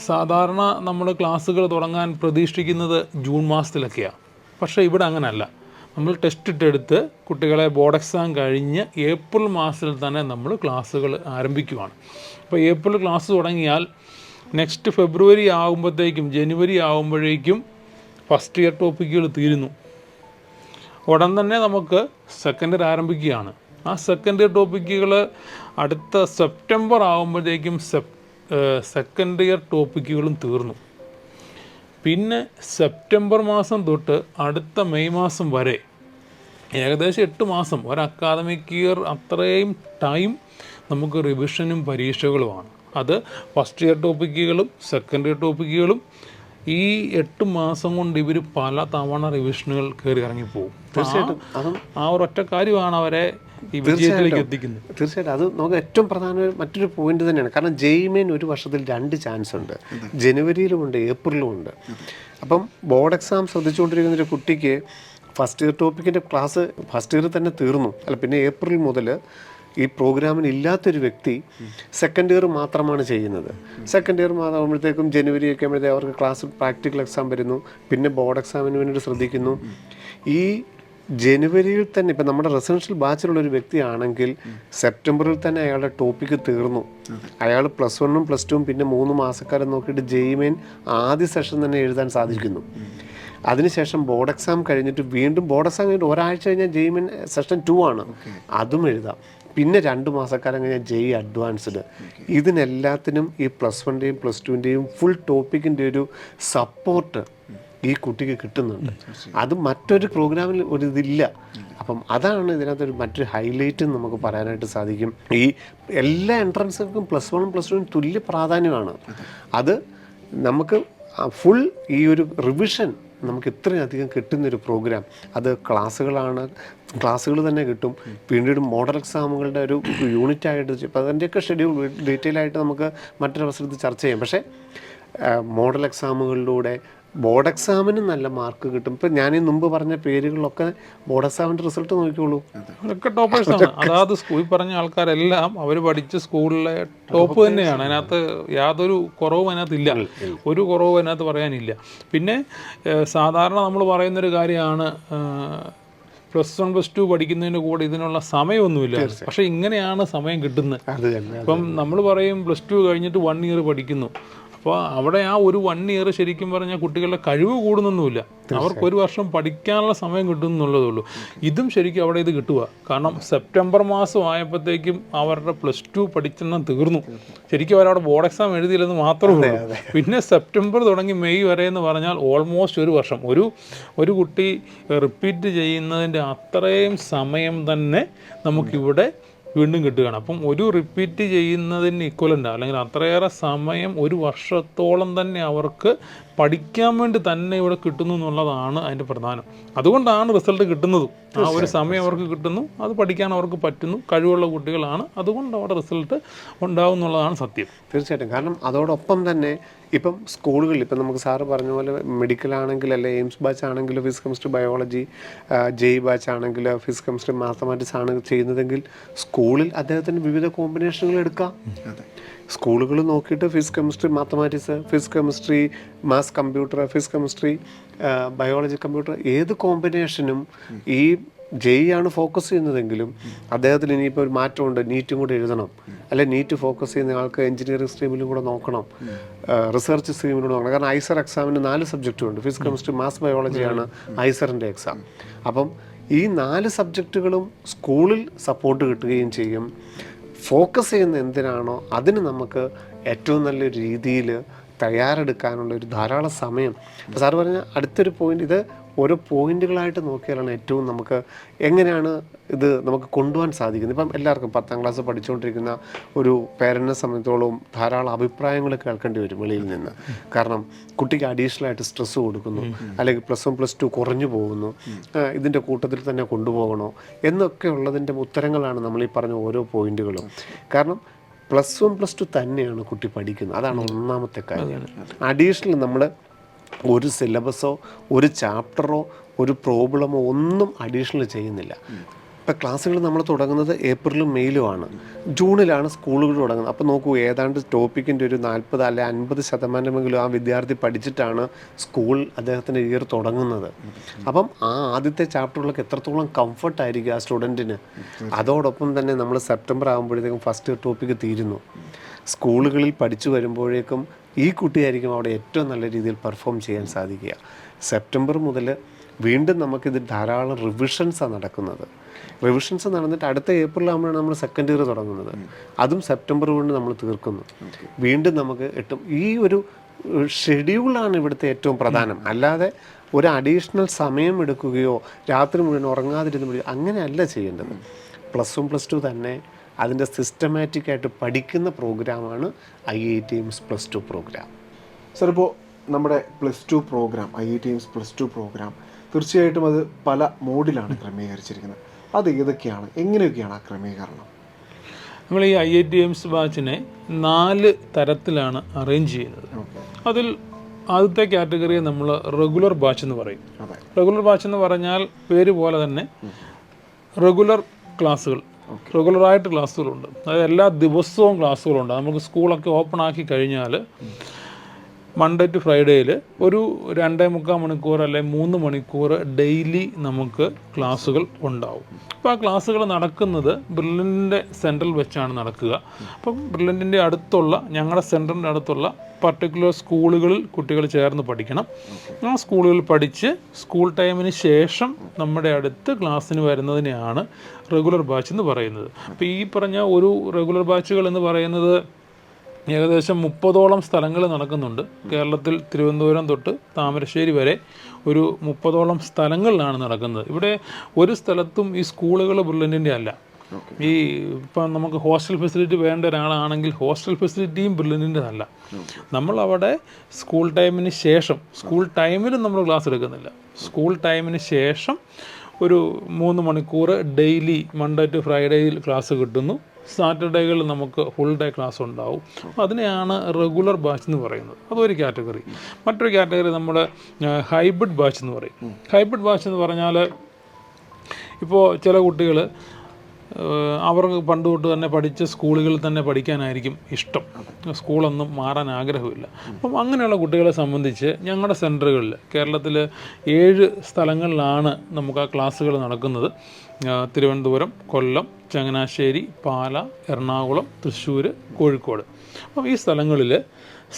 S2: സാധാരണ നമ്മൾ ക്ലാസ്സുകൾ തുടങ്ങാൻ പ്രതീക്ഷിക്കുന്നത് ജൂൺ മാസത്തിലൊക്കെയാണ്. പക്ഷേ ഇവിടെ അങ്ങനെയല്ല. നമ്മൾ ടെസ്റ്റ് ഇട്ടെടുത്ത് കുട്ടികളെ ബോർഡ് എക്സാം കഴിഞ്ഞ് ഏപ്രിൽ മാസത്തിൽ തന്നെ നമ്മൾ ക്ലാസ്സുകൾ ആരംഭിക്കുകയാണ്. അപ്പോൾ ഏപ്രിൽ ക്ലാസ് തുടങ്ങിയാൽ നെക്സ്റ്റ് ഫെബ്രുവരി ആകുമ്പോഴത്തേക്കും ജനുവരി ആകുമ്പോഴേക്കും ഫസ്റ്റ് ഇയർ ടോപ്പിക്കുകൾ തീരുന്നു. ഉടൻ തന്നെ നമുക്ക് സെക്കൻഡ് ഇയർ ആരംഭിക്കുകയാണ്. ആ സെക്കൻഡ് ഇയർ ടോപ്പിക്കുകൾ അടുത്ത സെപ്റ്റംബർ ആകുമ്പോഴത്തേക്കും സെക്കൻഡ് ഇയർ ടോപ്പിക്കുകളും തീർന്നു. പിന്നെ സെപ്റ്റംബർ മാസം തൊട്ട് അടുത്ത മെയ് മാസം വരെ ഏകദേശം 8 മാസം, ഒരു അക്കാദമിക് ഇയർ അത്രയും ടൈം നമുക്ക് റിവിഷനും പരീക്ഷകളുമാണ്. അത് ഫസ്റ്റ് ഇയർ ടോപ്പിക്കുകളും സെക്കൻഡ് ഇയർ ടോപ്പിക്കുകളും ഈ 8 മാസം കൊണ്ട് ഇവർ പല തവണ റിവിഷനുകൾ കയറി ഇറങ്ങിപ്പോകും.
S3: തീർച്ചയായിട്ടും
S2: ആ ഒരൊറ്റ കാര്യമാണ് അവരെ ഈ വിജയത്തിലേക്ക് എത്തിക്കുന്നത്.
S3: തീർച്ചയായിട്ടും അത് നമുക്ക് ഏറ്റവും പ്രധാന മറ്റൊരു പോയിന്റ് തന്നെയാണ്. കാരണം JEE ഒരു വർഷത്തിൽ 2 ചാൻസ് ഉണ്ട്, ജനുവരിയിലുമുണ്ട് ഏപ്രിലുമുണ്ട്. അപ്പം ബോർഡ് എക്സാം ശ്രദ്ധിച്ചുകൊണ്ടിരിക്കുന്ന ഒരു കുട്ടിക്ക് ഫസ്റ്റ് ഇയർ ടോപ്പിക്കിൻ്റെ ക്ലാസ് ഫസ്റ്റ് ഇയർ തന്നെ തീർന്നു, അല്ല പിന്നെ ഏപ്രിൽ മുതൽ ഈ പ്രോഗ്രാമിന് ഇല്ലാത്തൊരു വ്യക്തി സെക്കൻഡ് ഇയർ മാത്രമാണ് ചെയ്യുന്നത്. സെക്കൻഡ് ഇയർ മാത്രമാകുമ്പോഴത്തേക്കും ജനുവരി ഒക്കെ ആകുമ്പോഴത്തേക്കും അവർക്ക് ക്ലാസ് പ്രാക്ടിക്കൽ എക്സാം വരുന്നു, പിന്നെ ബോർഡ് എക്സാമിന് വേണ്ടി ശ്രദ്ധിക്കുന്നു. ഈ ജനുവരിയിൽ തന്നെ ഇപ്പം നമ്മുടെ റെസിഡൻഷ്യൽ ബാച്ചിലുള്ളൊരു വ്യക്തിയാണെങ്കിൽ സെപ്റ്റംബറിൽ തന്നെ അയാളുടെ ടോപ്പിക്ക് തീർന്നു. അയാൾ +1ഉം +2ഉം പിന്നെ 3 മാസക്കാലം നോക്കിയിട്ട് JEE ആദ്യ സെഷൻ തന്നെ എഴുതാൻ സാധിക്കുന്നു. അതിനുശേഷം ബോർഡ് എക്സാം കഴിഞ്ഞിട്ട് വീണ്ടും ബോർഡ് എക്സാം കഴിഞ്ഞിട്ട് ഒരാഴ്ച കഴിഞ്ഞാൽ JEE സെഷൻ 2 ആണ്, അതും എഴുതാം. പിന്നെ 2 മാസക്കാലം കഴിഞ്ഞാൽ JEE അഡ്വാൻസ്ഡ്. ഇതിനെല്ലാത്തിനും ഈ +1ൻ്റെയും +2ൻ്റെയും ഫുൾ ടോപ്പിക്കിൻ്റെ ഒരു സപ്പോർട്ട് ഈ കുട്ടിക്ക് കിട്ടുന്നുണ്ട്. അത് മറ്റൊരു പ്രോഗ്രാമിൽ ഒരു ഇതില്ല. അപ്പം അതാണ് ഇതിനകത്തൊരു മറ്റൊരു ഹൈലൈറ്റ് നമുക്ക് പറയാനായിട്ട് സാധിക്കും. ഈ എല്ലാ എൻട്രൻസുകൾക്കും +1 +2 തുല്യ പ്രാധാന്യമാണ്. അത് നമുക്ക് ഫുൾ ഈ ഒരു റിവിഷൻ നമുക്ക് ഇത്രയധികം കിട്ടുന്നൊരു പ്രോഗ്രാം. അത് ക്ലാസ്സുകൾ തന്നെ കിട്ടും. പിന്നീട് മോഡൽ എക്സാമുകളുടെ ഒരു യൂണിറ്റായിട്ട് ഇപ്പോൾ അതിൻ്റെയൊക്കെ ഷെഡ്യൂൾ ഡീറ്റെയിൽ ആയിട്ട് നമുക്ക് മറ്റൊരവസരത്തിൽ ചർച്ച ചെയ്യാം. പക്ഷേ മോഡൽ എക്സാമുകളിലൂടെ ബോർഡ് എക്സാമിന് നല്ല മാർക്ക് കിട്ടും. ഇപ്പം ഞാൻ ഈ മുമ്പ് പറഞ്ഞ പേരുകളിലൊക്കെ ബോർഡ് എക്സാമിൻ്റെ റിസൾട്ട് നോക്കിക്കോളൂ,
S2: അതൊക്കെ ടോപ്പേഴ്സാണ്. അതാത് സ്കൂളിൽ പറഞ്ഞ ആൾക്കാരെല്ലാം അവർ പഠിച്ച സ്കൂളിലെ ടോപ്പ് തന്നെയാണ്. അതിനകത്ത് യാതൊരു കുറവും അതിനകത്തില്ല, ഒരു കുറവും അതിനകത്ത് പറയാനില്ല. പിന്നെ സാധാരണ നമ്മൾ പറയുന്നൊരു കാര്യമാണ് +1 +2 പഠിക്കുന്നതിന് കൂടെ ഇതിനുള്ള സമയമൊന്നുമില്ല. പക്ഷേ ഇങ്ങനെയാണ് സമയം കിട്ടുന്നത്. ഇപ്പം നമ്മൾ പറയും +2 കഴിഞ്ഞിട്ട് 1 ഇയർ പഠിക്കുന്നു. അപ്പോൾ അവിടെ ആ ഒരു 1 ഇയർ ശരിക്കും പറഞ്ഞാൽ കുട്ടികളുടെ കഴിവ് കൂടുന്നൊന്നുമില്ല, അവർക്കൊരു വർഷം പഠിക്കാനുള്ള സമയം കിട്ടുന്നുള്ളതേ ഉള്ളൂ. ഇതും ശരിക്കും അവിടെ ഇത് കിട്ടുക. കാരണം സെപ്റ്റംബർ മാസം ആയപ്പോഴത്തേക്കും അവരുടെ +2 പഠിച്ചെണ്ണം തീർന്നു. ശരിക്കും അവരവിടെ ബോർഡ് എക്സാം എഴുതിയില്ലെന്ന് മാത്രമേ ഉള്ളൂ. പിന്നെ സെപ്റ്റംബർ തുടങ്ങി മെയ് വരെ എന്ന് പറഞ്ഞാൽ ഓൾമോസ്റ്റ് ഒരു വർഷം. ഒരു കുട്ടി റിപ്പീറ്റ് ചെയ്യുന്നതിൻ്റെ അത്രയും സമയം തന്നെ നമുക്കിവിടെ വീണ്ടും കിട്ടുകയാണ്. അപ്പം ഒരു റിപ്പീറ്റ് ചെയ്യുന്നതിന് ഇക്വലൻ്റ് അല്ലെങ്കിൽ അത്രയേറെ സമയം, ഒരു വർഷത്തോളം തന്നെ അവർക്ക് പഠിക്കാൻ വേണ്ടി തന്നെ ഇവിടെ കിട്ടുന്നു എന്നുള്ളതാണ് അതിൻ്റെ പ്രധാനം. അതുകൊണ്ടാണ് റിസൾട്ട് കിട്ടുന്നതും. ആ ഒരു സമയം അവർക്ക് കിട്ടുന്നു, അത് പഠിക്കാൻ അവർക്ക് പറ്റുന്നു, കഴിവുള്ള കുട്ടികളാണ്, അതുകൊണ്ട് അവിടെ റിസൾട്ട് ഉണ്ടാവും എന്നുള്ളതാണ് സത്യം.
S3: തീർച്ചയായിട്ടും. കാരണം അതോടൊപ്പം തന്നെ ഇപ്പം സ്കൂളുകളിൽ ഇപ്പം നമുക്ക് സാറ് പറഞ്ഞ പോലെ മെഡിക്കൽ ആണെങ്കിൽ അല്ലെ എയിംസ് ബാച്ച് ആണെങ്കിൽ physics chemistry biology, JEE batch ആണെങ്കിൽ ഫിസിക്സ് കെമിസ്ട്രി മാത്തമാറ്റിക്സ് ആണ് ചെയ്യുന്നതെങ്കിൽ സ്കൂളിൽ അദ്ദേഹത്തിന് വിവിധ കോമ്പിനേഷനുകൾ എടുക്കാം. സ്കൂളുകൾ നോക്കിയിട്ട് physics chemistry mathematics, physics chemistry maths computer, physics chemistry biology computer, ഏത് കോമ്പിനേഷനും ഈ ജെഇ ആണ് ഫോക്കസ് ചെയ്യുന്നതെങ്കിലും അദ്ദേഹത്തിന് ഇനിയിപ്പോൾ ഒരു മാറ്റമുണ്ട്, നീറ്റും കൂടെ എഴുതണം, അല്ലെ നീറ്റ് ഫോക്കസ് ചെയ്യുന്ന ആൾക്ക് എഞ്ചിനീയറിംഗ് സ്ട്രീമിലും കൂടെ നോക്കണം, റിസർച്ച് സ്ട്രീമിലൂടെ നോക്കണം. കാരണം ഐസർ എക്സാമിന് 4 സബ്ജക്റ്റും ഉണ്ട്. ഫിസിക്സ് കെമിസ്ട്രി മാത്സ് ബയോളജിയാണ് ഐസറിൻ്റെ എക്സാം. അപ്പം ഈ 4 സബ്ജക്റ്റുകളും സ്കൂളിൽ സപ്പോർട്ട് കിട്ടുകയും ചെയ്യും. ഫോക്കസ് ചെയ്യുന്ന എന്തിനാണോ അതിന് നമുക്ക് ഏറ്റവും നല്ലൊരു രീതിയിൽ തയ്യാറെടുക്കാനുള്ള ഒരു ധാരാളം സമയം. അപ്പോൾ സാറ് പറഞ്ഞ അടുത്തൊരു പോയിന്റ്, ഇത് ഓരോ പോയിന്റുകളായിട്ട് നോക്കിയാലാണ് ഏറ്റവും നമുക്ക് എങ്ങനെയാണ് ഇത് നമുക്ക് കൊണ്ടുപോകാൻ സാധിക്കുന്നത്. ഇപ്പം എല്ലാവർക്കും 10ാം ക്ലാസ് പഠിച്ചുകൊണ്ടിരിക്കുന്ന ഒരു പേരൻറ്റിനെ സംബന്ധിച്ചോളം ധാരാളം അഭിപ്രായങ്ങൾ കേൾക്കേണ്ടി വരും വെളിയിൽ നിന്ന്. കാരണം കുട്ടിക്ക് അഡീഷണലായിട്ട് സ്ട്രെസ്സ് കൊടുക്കുന്നു, അല്ലെങ്കിൽ +1 +2 കുറഞ്ഞു പോകുന്നു, ഇതിൻ്റെ കൂട്ടത്തിൽ തന്നെ കൊണ്ടുപോകണോ എന്നൊക്കെ ഉള്ളതിൻ്റെ ഉത്തരങ്ങളാണ് നമ്മൾ ഈ പറഞ്ഞ ഓരോ പോയിന്റുകളും. കാരണം +1 +2 തന്നെയാണ് കുട്ടി പഠിക്കുന്നത്, അതാണ് ഒന്നാമത്തെ കാര്യം. അഡീഷണൽ നമ്മൾ ഒരു സിലബസോ ഒരു ചാപ്റ്ററോ ഒരു പ്രോബ്ലമോ ഒന്നും അഡീഷണൽ ചെയ്യുന്നില്ല. ഇപ്പം ക്ലാസ്സുകൾ നമ്മൾ തുടങ്ങുന്നത് ഏപ്രിലും മെയിലുമാണ്, ജൂണിലാണ് സ്കൂളുകൾ തുടങ്ങുന്നത്. അപ്പോൾ നോക്കൂ, ഏതാണ്ട് ടോപ്പിക്കിൻ്റെ ഒരു 40 അല്ലെ 50% ആ വിദ്യാർത്ഥി പഠിച്ചിട്ടാണ് സ്കൂൾ അദ്ദേഹത്തിൻ്റെ ഇയർ തുടങ്ങുന്നത്. അപ്പം ആ ആദ്യത്തെ ചാപ്റ്ററുകളൊക്കെ എത്രത്തോളം കംഫർട്ടായിരിക്കും ആ സ്റ്റുഡൻറ്റിന്. അതോടൊപ്പം തന്നെ നമ്മൾ സെപ്റ്റംബർ ആകുമ്പോഴത്തേക്കും ഫസ്റ്റ് ടോപ്പിക്ക് തീരുന്നു. സ്കൂളുകളിൽ പഠിച്ചു വരുമ്പോഴേക്കും ഈ കുട്ടിയായിരിക്കും അവിടെ ഏറ്റവും നല്ല രീതിയിൽ പെർഫോം ചെയ്യാൻ സാധിക്കുക. സെപ്റ്റംബർ മുതൽ വീണ്ടും നമുക്കിത് ധാരാളം റിവിഷൻസാണ് നടക്കുന്നത്. റിവിഷൻസ് നടന്നിട്ട് അടുത്ത ഏപ്രിലാകുമ്പോഴാണ് നമ്മൾ സെക്കൻഡ് ഇയർ തുടങ്ങുന്നത്. അതും സെപ്റ്റംബർ കൊണ്ട് നമ്മൾ തീർക്കുന്നു. വീണ്ടും നമുക്ക് എട്ടും. ഈ ഒരു ഷെഡ്യൂളാണ് ഇവിടുത്തെ ഏറ്റവും പ്രധാനം. അല്ലാതെ ഒരു അഡീഷണൽ സമയം എടുക്കുകയോ രാത്രി മുഴുവൻ ഉറങ്ങാതിരുന്ന് അങ്ങനെയല്ല ചെയ്യേണ്ടത്. +1 +2 തന്നെ അതിൻ്റെ സിസ്റ്റമാറ്റിക്കായിട്ട് പഠിക്കുന്ന പ്രോഗ്രാമാണ് IIT എയിംസ് +2 പ്രോഗ്രാം.
S1: സാർ, ഇപ്പോൾ നമ്മുടെ +2 പ്രോഗ്രാം, IIT എയിംസ് +2 പ്രോഗ്രാം തീർച്ചയായിട്ടും അത് പല മോഡിലാണ് ക്രമീകരിച്ചിരിക്കുന്നത്. അത് ഏതൊക്കെയാണ്, എങ്ങനെയൊക്കെയാണ് ആ ക്രമീകരണം?
S2: നമ്മൾ ഈ IIT എയിംസ് ബാച്ചിനെ 4 തരത്തിലാണ് അറേഞ്ച് ചെയ്യുന്നത്. അതിൽ ആദ്യത്തെ കാറ്റഗറിയെ നമ്മൾ റെഗുലർ ബാച്ച് എന്ന് പറയും. റെഗുലർ ബാച്ച് എന്ന് പറഞ്ഞാൽ പേര് പോലെ തന്നെ റെഗുലർ ക്ലാസ്സുകൾ, റെഗുലറായിട്ട് ക്ലാസ്സുകളുണ്ട്. അതായത് എല്ലാ ദിവസവും ക്ലാസ്സുകളുണ്ട്. നമുക്ക് സ്കൂളൊക്കെ ഓപ്പൺ ആക്കി കഴിഞ്ഞാൽ മൺഡേ ടു ഫ്രൈഡേയിൽ ഒരു 2.25 മണിക്കൂർ അല്ലെങ്കിൽ 3 മണിക്കൂർ ഡെയിലി നമുക്ക് ക്ലാസ്സുകൾ ഉണ്ടാവും. അപ്പോൾ ആ ക്ലാസ്സുകൾ നടക്കുന്നത് ബ്രില്യൻറ്റിൻ്റെ സെൻറ്ററിൽ വെച്ചാണ് നടക്കുക. അപ്പം ബ്രില്യൻറ്റിൻ്റെ അടുത്തുള്ള, ഞങ്ങളുടെ സെൻറ്ററിൻ്റെ അടുത്തുള്ള പർട്ടിക്കുലർ സ്കൂളുകളിൽ കുട്ടികൾ ചേർന്ന് പഠിക്കണം. ആ സ്കൂളുകളിൽ പഠിച്ച് സ്കൂൾ ടൈമിന് ശേഷം നമ്മുടെ അടുത്ത് ക്ലാസ്സിന് വരുന്നതിനെയാണ് റെഗുലർ ബാച്ച് എന്ന് പറയുന്നത്. അപ്പോൾ ഈ പറഞ്ഞ ഒരു റെഗുലർ ബാച്ചുകൾ എന്ന് പറയുന്നത് ഏകദേശം 30ഓളം സ്ഥലങ്ങൾ നടക്കുന്നുണ്ട്. കേരളത്തിൽ തിരുവനന്തപുരം തൊട്ട് താമരശ്ശേരി വരെ ഒരു 30ഓളം സ്ഥലങ്ങളിലാണ് നടക്കുന്നത്. ഇവിടെ ഒരു സ്ഥലത്തും ഈ സ്കൂളുകൾ ബ്രില്യൻറ്റിൻ്റെ അല്ല. ഈ ഇപ്പം നമുക്ക് ഹോസ്റ്റൽ ഫെസിലിറ്റി വേണ്ട ഒരാളാണെങ്കിൽ ഹോസ്റ്റൽ ഫെസിലിറ്റിയും ബ്രില്യൻറ്റിൻ്റെതല്ല. നമ്മളവിടെ സ്കൂൾ ടൈമിന് ശേഷം, സ്കൂൾ ടൈമിലും നമ്മൾ ക്ലാസ് എടുക്കുന്നില്ല, സ്കൂൾ ടൈമിന് ശേഷം ഒരു 3 മണിക്കൂർ ഡെയിലി മൺഡേ ടു ഫ്രൈഡേയിൽ ക്ലാസ് കിട്ടുന്നു. സാറ്റർഡേകളിൽ നമുക്ക് ഫുൾ ഡേ ക്ലാസ് ഉണ്ടാവും. അതിനെയാണ് റെഗുലർ ബാച്ച് എന്ന് പറയുന്നത്. അതൊരു കാറ്റഗറി. മറ്റൊരു കാറ്റഗറി നമ്മൾ ഹൈബ്രിഡ് ബാച്ച് എന്ന് പറയും. ഹൈബ്രിഡ് ബാച്ച് എന്ന് പറഞ്ഞാൽ ഇപ്പോൾ ചില കുട്ടികൾ അവർക്ക് പണ്ട് തൊട്ട് തന്നെ പഠിച്ച സ്കൂളുകളിൽ തന്നെ പഠിക്കാനായിരിക്കും ഇഷ്ടം, സ്കൂളൊന്നും മാറാൻ ആഗ്രഹമില്ല. അപ്പം അങ്ങനെയുള്ള കുട്ടികളെ സംബന്ധിച്ച് ഞങ്ങളുടെ സെൻറ്ററുകളിൽ കേരളത്തിൽ 7 സ്ഥലങ്ങളിലാണ് നമുക്ക് ആ ക്ലാസ്സുകൾ നടക്കുന്നത്. തിരുവനന്തപുരം, കൊല്ലം, ചങ്ങനാശ്ശേരി, പാല, എറണാകുളം, തൃശ്ശൂർ, കോഴിക്കോട്. അപ്പം ഈ സ്ഥലങ്ങളിൽ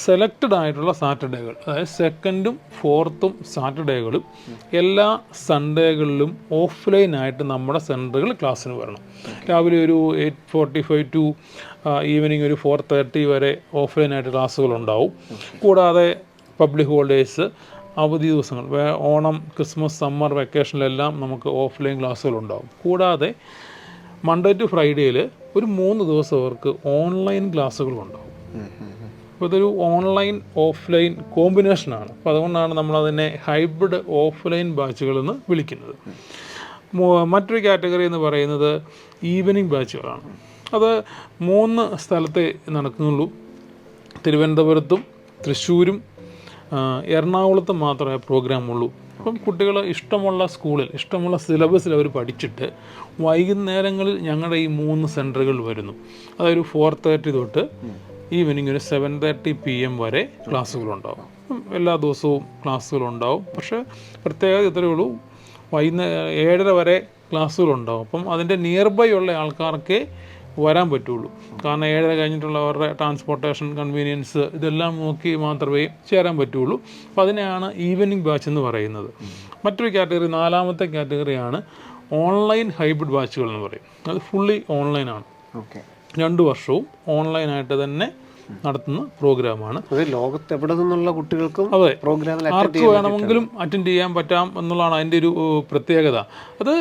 S2: സെലക്റ്റഡ് ആയിട്ടുള്ള സാറ്റർഡേകൾ, അതായത് 2nd ഉം 4th ഉം സാറ്റർഡേകളും എല്ലാ സൺഡേകളിലും ഓഫ്ലൈനായിട്ട് നമ്മുടെ സെൻറ്ററുകൾ ക്ലാസ്സിന് വരണം. രാവിലെ ഒരു 8:45 ടു ഈവനിങ് ഒരു 4:30 വരെ ഓഫ്ലൈനായിട്ട് ക്ലാസ്സുകളുണ്ടാവും. കൂടാതെ പബ്ലിക് ഹോളിഡേയ്സ്, അവധി ദിവസങ്ങൾ, ഓണം, ക്രിസ്മസ്, സമ്മർ വെക്കേഷനിലെല്ലാം നമുക്ക് ഓഫ്ലൈൻ ക്ലാസ്സുകളുണ്ടാവും. കൂടാതെ മൺഡേ ടു ഫ്രൈഡേയിൽ ഒരു 3 ദിവസം അവർക്ക് ഓൺലൈൻ ക്ലാസ്സുകളുണ്ടാവും. അപ്പോൾ ഇതൊരു ഓൺലൈൻ ഓഫ്ലൈൻ കോമ്പിനേഷനാണ്. അപ്പോൾ അതുകൊണ്ടാണ് നമ്മളതിനെ ഹൈബ്രിഡ് ഓഫ്ലൈൻ ബാച്ചുകളെന്ന് വിളിക്കുന്നത്. മറ്റൊരു കാറ്റഗറി എന്ന് പറയുന്നത് ഈവനിങ് ബാച്ചുകളാണ്. അത് 3 സ്ഥലത്തെ നടക്കുന്നുള്ളൂ. തിരുവനന്തപുരത്തും തൃശ്ശൂരും എറണാകുളത്തും മാത്രമേ പ്രോഗ്രാമുള്ളൂ. അപ്പം കുട്ടികൾ ഇഷ്ടമുള്ള സ്കൂളിൽ ഇഷ്ടമുള്ള സിലബസിൽ അവർ പഠിച്ചിട്ട് വൈകുന്നേരങ്ങളിൽ ഞങ്ങളുടെ ഈ 3 സെൻറ്ററുകൾ വരുന്നു. അതൊരു 4:30 തൊട്ട് ഈവനിങ് ഒരു 7:30 PM വരെ ക്ലാസ്സുകളുണ്ടാവും. എല്ലാ ദിവസവും ക്ലാസ്സുകളുണ്ടാവും. പക്ഷേ പ്രത്യേകത ഇത്രയേ ഉള്ളൂ, വൈകുന്നേരം 7:30 വരെ ക്ലാസ്സുകളുണ്ടാവും. അപ്പം അതിൻ്റെ നിയർ ബൈ ഉള്ള ആൾക്കാർക്കേ വരാൻ പറ്റുള്ളൂ. കാരണം 7:30 കഴിഞ്ഞിട്ടുള്ളവരുടെ ട്രാൻസ്പോർട്ടേഷൻ കൺവീനിയൻസ് ഇതെല്ലാം നോക്കി മാത്രമേ ചേരാൻ പറ്റുള്ളൂ. അപ്പോൾ അതിനെയാണ് ഈവനിങ് ബാച്ച് എന്ന് പറയുന്നത്. മറ്റൊരു കാറ്റഗറി, 4ാമത്തെ കാറ്റഗറിയാണ് ഓൺലൈൻ ഹൈബ്രിഡ് ബാച്ചുകൾ എന്ന് പറയും. അത് ഫുള്ളി ഓൺലൈനാണ്. 2 വർഷവും ഓൺലൈനായിട്ട് തന്നെ നടത്തുന്ന പ്രോഗ്രാമാണ്.
S3: ലോകത്ത് എവിടെ നിന്നുള്ള കുട്ടികൾക്കും
S2: അതെ,
S3: പ്രോഗ്രാമിൽ
S2: ആർക്ക് വേണമെങ്കിലും അറ്റൻഡ് ചെയ്യാൻ പറ്റാം എന്നുള്ളതാണ് അതിൻ്റെ ഒരു പ്രത്യേകത. അത്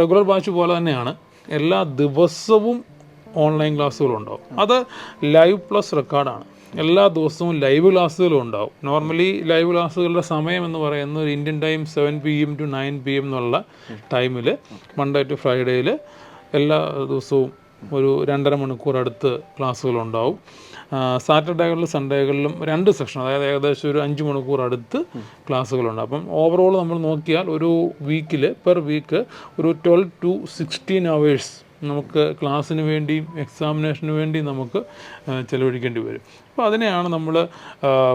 S2: റെഗുലർ ബാച്ച് പോലെ തന്നെയാണ്. എല്ലാ ദിവസവും ഓൺലൈൻ ക്ലാസ്സുകളുണ്ടാവും. അത് ലൈവ് പ്ലസ് റെക്കോർഡാണ്. എല്ലാ ദിവസവും ലൈവ് ക്ലാസ്സുകളും ഉണ്ടാവും. നോർമലി ലൈവ് ക്ലാസ്സുകളുടെ സമയം എന്ന് പറയുന്നത് Indian time 7 PM to 9 PM എന്നുള്ള ടൈമിൽ മൺഡേ ടു ഫ്രൈഡേയിൽ എല്ലാ ദിവസവും ഒരു 2.5 മണിക്കൂർ അടുത്ത് ക്ലാസ്സുകളുണ്ടാവും. സാറ്റർഡേകളിലും സൺഡേകളിലും 2 സെക്ഷൻ, അതായത് ഏകദേശം ഒരു 5 മണിക്കൂർ അടുത്ത് ക്ലാസ്സുകളുണ്ട്. അപ്പം ഓവറോൾ നമ്മൾ നോക്കിയാൽ ഒരു വീക്കിൽ പെർ വീക്ക് ഒരു 12 to 16 hours നമുക്ക് ക്ലാസ്സിന് വേണ്ടിയും എക്സാമിനേഷന് വേണ്ടിയും നമുക്ക് ചിലവഴിക്കേണ്ടി വരും. അപ്പോൾ അതിനെയാണ് നമ്മൾ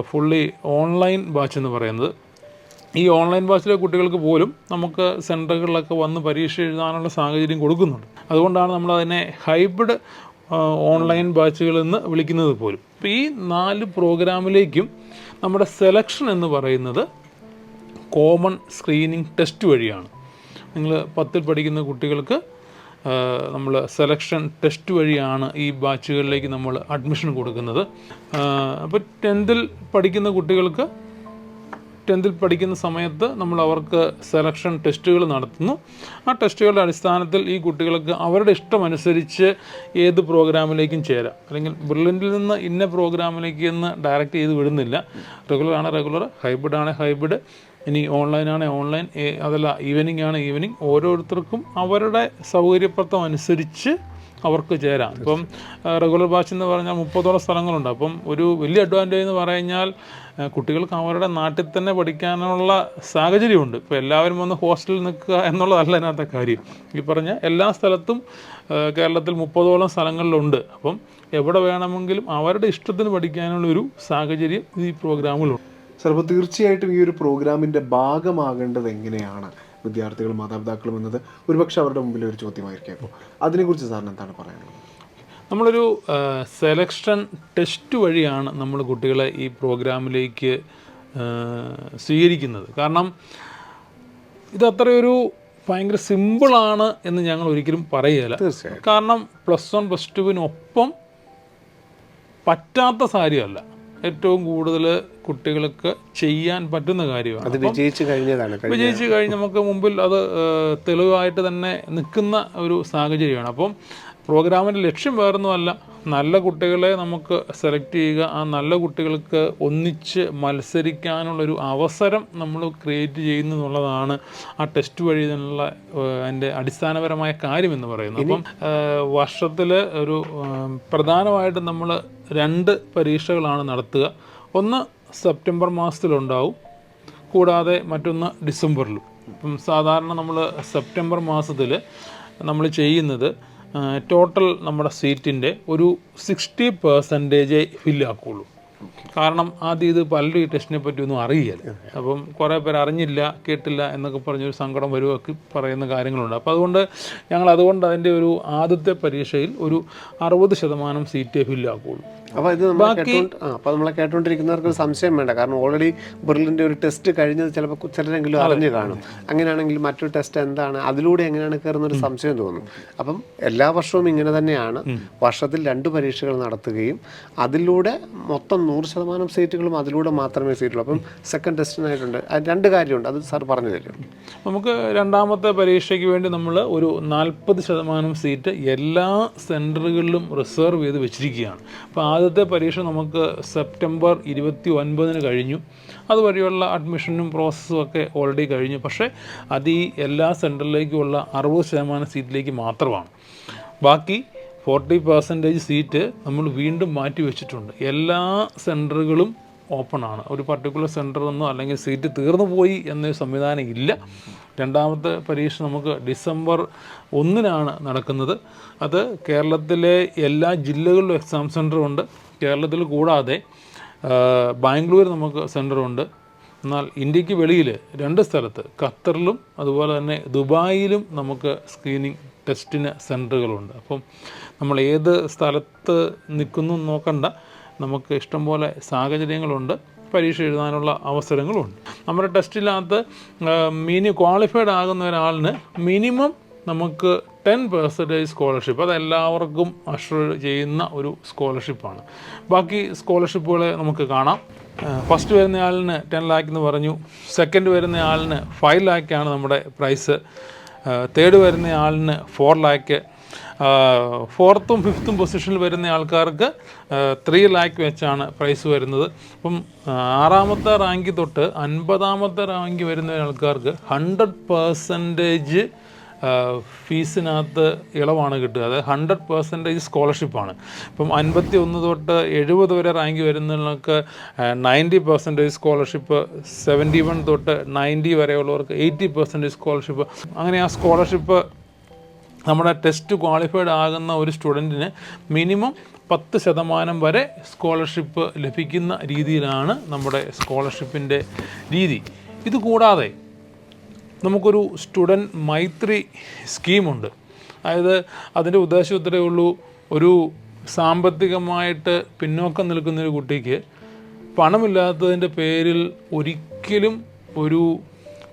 S2: ഫുള്ളി ഓൺലൈൻ ബാച്ച് എന്ന് പറയുന്നത്. ഈ ഓൺലൈൻ ബാച്ചിലെ കുട്ടികൾക്ക് പോലും നമുക്ക് സെൻറ്ററുകളിലൊക്കെ വന്ന് പരീക്ഷ എഴുതാനുള്ള സാഹചര്യം കൊടുക്കുന്നുണ്ട്. അതുകൊണ്ടാണ് നമ്മളതിനെ ഹൈബ്രിഡ് ഓൺലൈൻ ബാച്ചുകളെന്ന് വിളിക്കുന്നത് പോലും. അപ്പോൾ ഈ 4 പ്രോഗ്രാമിലേക്കും നമ്മുടെ സെലക്ഷൻ എന്ന് പറയുന്നത് കോമൺ സ്ക്രീനിങ് ടെസ്റ്റ് വഴിയാണ്. നിങ്ങൾ 10ൽ പഠിക്കുന്ന കുട്ടികൾക്ക് നമ്മൾ സെലക്ഷൻ ടെസ്റ്റ് വഴിയാണ് ഈ ബാച്ചുകളിലേക്ക് നമ്മൾ അഡ്മിഷൻ കൊടുക്കുന്നത്. അപ്പോൾ 10ൽ പഠിക്കുന്ന കുട്ടികൾക്ക് 10ൽ പഠിക്കുന്ന സമയത്ത് നമ്മൾ അവർക്ക് സെലക്ഷൻ ടെസ്റ്റുകൾ നടത്തുന്നു. ആ ടെസ്റ്റുകളുടെ അടിസ്ഥാനത്തിൽ ഈ കുട്ടികൾക്ക് അവരുടെ ഇഷ്ടമനുസരിച്ച് ഏത് പ്രോഗ്രാമിലേക്കും ചേരാം. അല്ലെങ്കിൽ ബ്രില്യൻറ്റിൽ നിന്ന് ഇന്ന പ്രോഗ്രാമിലേക്ക് എന്ന് ഡയറക്റ്റ് ചെയ്ത് വിടുന്നില്ല. റെഗുലർ ആണ് റെഗുലർ, ഹൈബ്രിഡ് ആണ് ഹൈബ്രിഡ്, ഇനി ഓൺലൈൻ ഓൺലൈൻ, അതല്ല ഈവനിങ് ആണ് ഈവനിങ്. ഓരോരുത്തർക്കും അവരുടെ സൗകര്യപ്രദം അനുസരിച്ച് അവർക്ക് ചേരാം. ഇപ്പം റെഗുലർ ബാച്ച് എന്ന് പറഞ്ഞാൽ 30ഓളം സ്ഥലങ്ങളുണ്ട്. അപ്പം ഒരു വലിയ അഡ്വാൻറ്റേജ് എന്ന് പറഞ്ഞാൽ കുട്ടികൾക്ക് അവരുടെ നാട്ടിൽ തന്നെ പഠിക്കാനുള്ള സാഹചര്യമുണ്ട്. ഇപ്പോൾ എല്ലാവരും വന്ന് ഹോസ്റ്റലിൽ നിൽക്കുക എന്നുള്ളതല്ല അതിനകത്തെ കാര്യം. ഈ പറഞ്ഞ എല്ലാ സ്ഥലത്തും കേരളത്തിൽ 30ഓളം സ്ഥലങ്ങളിലുണ്ട്. അപ്പം എവിടെ വേണമെങ്കിലും അവരുടെ ഇഷ്ടത്തിന് പഠിക്കാനുള്ളൊരു സാഹചര്യം ഈ പ്രോഗ്രാമിലുണ്ട്.
S1: സാർ, അപ്പോൾ തീർച്ചയായിട്ടും ഈ ഒരു പ്രോഗ്രാമിൻ്റെ ഭാഗമാകേണ്ടത് എങ്ങനെയാണ് വിദ്യാർത്ഥികളും മാതാപിതാക്കളും എന്നത് ഒരുപക്ഷെ അവരുടെ മുമ്പിൽ ഒരു ചോദ്യമായിരിക്കും. അപ്പോൾ അതിനെക്കുറിച്ച് സാറിന് എന്താണ് പറയാനുള്ളത്?
S2: നമ്മളൊരു സെലക്ഷൻ ടെസ്റ്റ് വഴിയാണ് നമ്മൾ കുട്ടികളെ ഈ പ്രോഗ്രാമിലേക്ക് സ്വീകരിക്കുന്നത്. കാരണം ഇതത്രയൊരു ഭയങ്കര സിമ്പിളാണ് എന്ന് ഞങ്ങൾ ഒരിക്കലും പറയുകയില്ല. കാരണം +1 +2വിനൊപ്പം പറ്റാത്ത കാര്യമല്ല, ഏറ്റവും കൂടുതൽ കുട്ടികൾക്ക് ചെയ്യാൻ പറ്റുന്ന കാര്യമാണ്.
S3: അത് വിജയിച്ചു കഴിഞ്ഞതാണ്.
S2: വിജയിച്ചു കഴിഞ്ഞ് നമുക്ക് മുമ്പിൽ അത് തെളിവായിട്ട് തന്നെ നിൽക്കുന്ന ഒരു സാഹചര്യമാണ്. അപ്പം പ്രോഗ്രാമിൻ്റെ ലക്ഷ്യം വേറൊന്നുമല്ല, നല്ല കുട്ടികളെ നമുക്ക് സെലക്ട് ചെയ്യുക, ആ നല്ല കുട്ടികൾക്ക് ഒന്നിച്ച് മത്സരിക്കാനുള്ളൊരു അവസരം നമ്മൾ ക്രിയേറ്റ് ചെയ്യുന്നു എന്നുള്ളതാണ് ആ ടെസ്റ്റ് വഴി എന്നുള്ള അതിൻ്റെ അടിസ്ഥാനപരമായ കാര്യമെന്ന് പറയുന്നത്. അപ്പം വർഷത്തിൽ ഒരു പ്രധാനമായിട്ടും നമ്മൾ 2 പരീക്ഷകളാണ് നടത്തുക. ഒന്ന് സെപ്റ്റംബർ മാസത്തിലുണ്ടാവും, കൂടാതെ മറ്റൊന്ന് ഡിസംബറിലും. ഇപ്പം സാധാരണ നമ്മൾ സെപ്റ്റംബർ മാസത്തിൽ നമ്മൾ ചെയ്യുന്നത് ടോട്ടൽ നമ്മുടെ സീറ്റിൻ്റെ ഒരു 60% ഫില്ലാക്കുള്ളൂ. കാരണം ആദ്യം ഇത് പലരും ഈ ടെസ്റ്റിനെ പറ്റി ഒന്നും അറിയില്ല. അപ്പം കുറേ പേർ അറിഞ്ഞില്ല, കേട്ടില്ല എന്നൊക്കെ പറഞ്ഞൊരു സങ്കടം വരുമൊക്കെ പറയുന്ന കാര്യങ്ങളുണ്ട്. അപ്പോൾ അതുകൊണ്ട് അതിൻ്റെ ഒരു ആദ്യത്തെ പരീക്ഷയിൽ ഒരു 60% സീറ്റേ ഫില്ലാക്കുള്ളൂ.
S3: അപ്പോൾ ഇത് നമ്മളെ കേട്ടോണ്ടിരിക്കുന്നവർക്ക് സംശയം വേണ്ട. കാരണം ഓൾറെഡി ബ്രില്ലിൻ്റെ ഒരു ടെസ്റ്റ് കഴിഞ്ഞത് ചിലപ്പോൾ ചിലരെങ്കിലും അറിഞ്ഞു കാണും. അങ്ങനെയാണെങ്കിൽ മറ്റൊരു ടെസ്റ്റ് എന്താണ്, അതിലൂടെ എങ്ങനെയാണ് കയറുന്നൊരു സംശയം തോന്നും. അപ്പം എല്ലാ വർഷവും ഇങ്ങനെ തന്നെയാണ്. വർഷത്തിൽ 2 പരീക്ഷകൾ നടത്തുകയും അതിലൂടെ മൊത്തം 100% സീറ്റുകളും അതിലൂടെ മാത്രമേ സീറ്റുള്ളൂ. അപ്പം സെക്കൻഡ് ടെസ്റ്റിനായിട്ടുണ്ട്. 2 കാര്യമുണ്ട്, അത് സാർ പറഞ്ഞു തരും.
S2: നമുക്ക് രണ്ടാമത്തെ പരീക്ഷയ്ക്ക് വേണ്ടി നമ്മൾ ഒരു 40% സീറ്റ് എല്ലാ സെൻറ്ററുകളിലും റിസർവ് ചെയ്ത് വെച്ചിരിക്കുകയാണ്. അപ്പോൾ ആദ്യത്തെ പരീക്ഷ നമുക്ക് സെപ്റ്റംബർ 29 കഴിഞ്ഞു. അതുവരെയുള്ള അഡ്മിഷനും പ്രോസസ്സും ഒക്കെ ഓൾറെഡി കഴിഞ്ഞു. പക്ഷേ അത് ഈ എല്ലാ സെൻറ്ററിലേക്കുമുള്ള 60% സീറ്റിലേക്ക് മാത്രമാണ്. ബാക്കി 40% സീറ്റ് നമ്മൾ വീണ്ടും മാറ്റി വെച്ചിട്ടുണ്ട്. എല്ലാ സെൻറ്ററുകളും ഓപ്പണാണ്. ഒരു പർട്ടിക്കുലർ സെൻറ്ററൊന്നോ അല്ലെങ്കിൽ സീറ്റ് തീർന്നു പോയി എന്നൊരു സംവിധാനം ഇല്ല. രണ്ടാമത്തെ പരീക്ഷ നമുക്ക് ഡിസംബർ 1 നടക്കുന്നത്. അത് കേരളത്തിലെ എല്ലാ ജില്ലകളിലും എക്സാം സെൻറ്ററുണ്ട്. കേരളത്തിൽ കൂടാതെ ബാംഗ്ലൂർ നമുക്ക് സെൻറ്ററുണ്ട്. എന്നാൽ ഇന്ത്യക്ക് വെളിയിൽ 2 സ്ഥലത്ത്, ഖത്തറിലും അതുപോലെ തന്നെ ദുബായിലും നമുക്ക് സ്ക്രീനിങ് ടെസ്റ്റിന് സെൻറ്ററുകളുണ്ട്. അപ്പം നമ്മൾ ഏത് സ്ഥലത്ത് നിൽക്കുന്നു നോക്കണ്ട, നമുക്ക് ഇഷ്ടംപോലെ സാഹചര്യങ്ങളുണ്ട്, പരീക്ഷ എഴുതാനുള്ള അവസരങ്ങളുണ്ട്. നമ്മുടെ ടെസ്റ്റിനകത്ത് ക്വാളിഫൈഡ് ആകുന്ന ഒരാളിന് മിനിമം നമുക്ക് 10% സ്കോളർഷിപ്പ്, അതെല്ലാവർക്കും അഷ്വർ ചെയ്യുന്ന ഒരു സ്കോളർഷിപ്പാണ്. ബാക്കി സ്കോളർഷിപ്പുകളെ നമുക്ക് കാണാം. ഫസ്റ്റ് വരുന്ന ആളിന് 10 lakh എന്ന് പറഞ്ഞു. സെക്കൻഡ് വരുന്ന ആളിന് 5 lakh നമ്മുടെ പ്രൈസ്. തേർഡ് വരുന്ന ആളിന് 4 lakh. 4th ഉം 5th ഉം പൊസിഷനിൽ വരുന്ന ആൾക്കാർക്ക് 3 lakh വെച്ചാണ് പ്രൈസ് വരുന്നത്. അപ്പം 6ാമത്തെ റാങ്ക് തൊട്ട് 50ാമത്തെ റാങ്ക് വരുന്ന ആൾക്കാർക്ക് 100% ഫീസിനകത്ത് ഇളവാണ് കിട്ടുക. അത് 100% സ്കോളർഷിപ്പാണ്. ഇപ്പം 51 തൊട്ട് 70 വരെ റാങ്ക് വരുന്നവർക്ക് 90% സ്കോളർഷിപ്പ്, 71 തൊട്ട് 90 വരെയുള്ളവർക്ക് 80% സ്കോളർഷിപ്പ്. അങ്ങനെ ആ സ്കോളർഷിപ്പ് നമ്മുടെ ടെസ്റ്റ് ക്വാളിഫൈഡ് ആകുന്ന ഒരു സ്റ്റുഡൻറ്റിന് മിനിമം 10% വരെ സ്കോളർഷിപ്പ് ലഭിക്കുന്ന രീതിയിലാണ് നമ്മുടെ സ്കോളർഷിപ്പിൻ്റെ രീതി. ഇതുകൂടാതെ നമുക്കൊരു സ്റ്റുഡൻറ്റ് മൈത്രി സ്കീമുണ്ട്. അതായത് അതിൻ്റെ ഉദ്ദേശം ഇത്രയേ ഉള്ളൂ, ഒരു സാമ്പത്തികമായിട്ട് പിന്നോക്കം നിൽക്കുന്നൊരു കുട്ടിക്ക് പണമില്ലാത്തതിൻ്റെ പേരിൽ ഒരിക്കലും ഒരു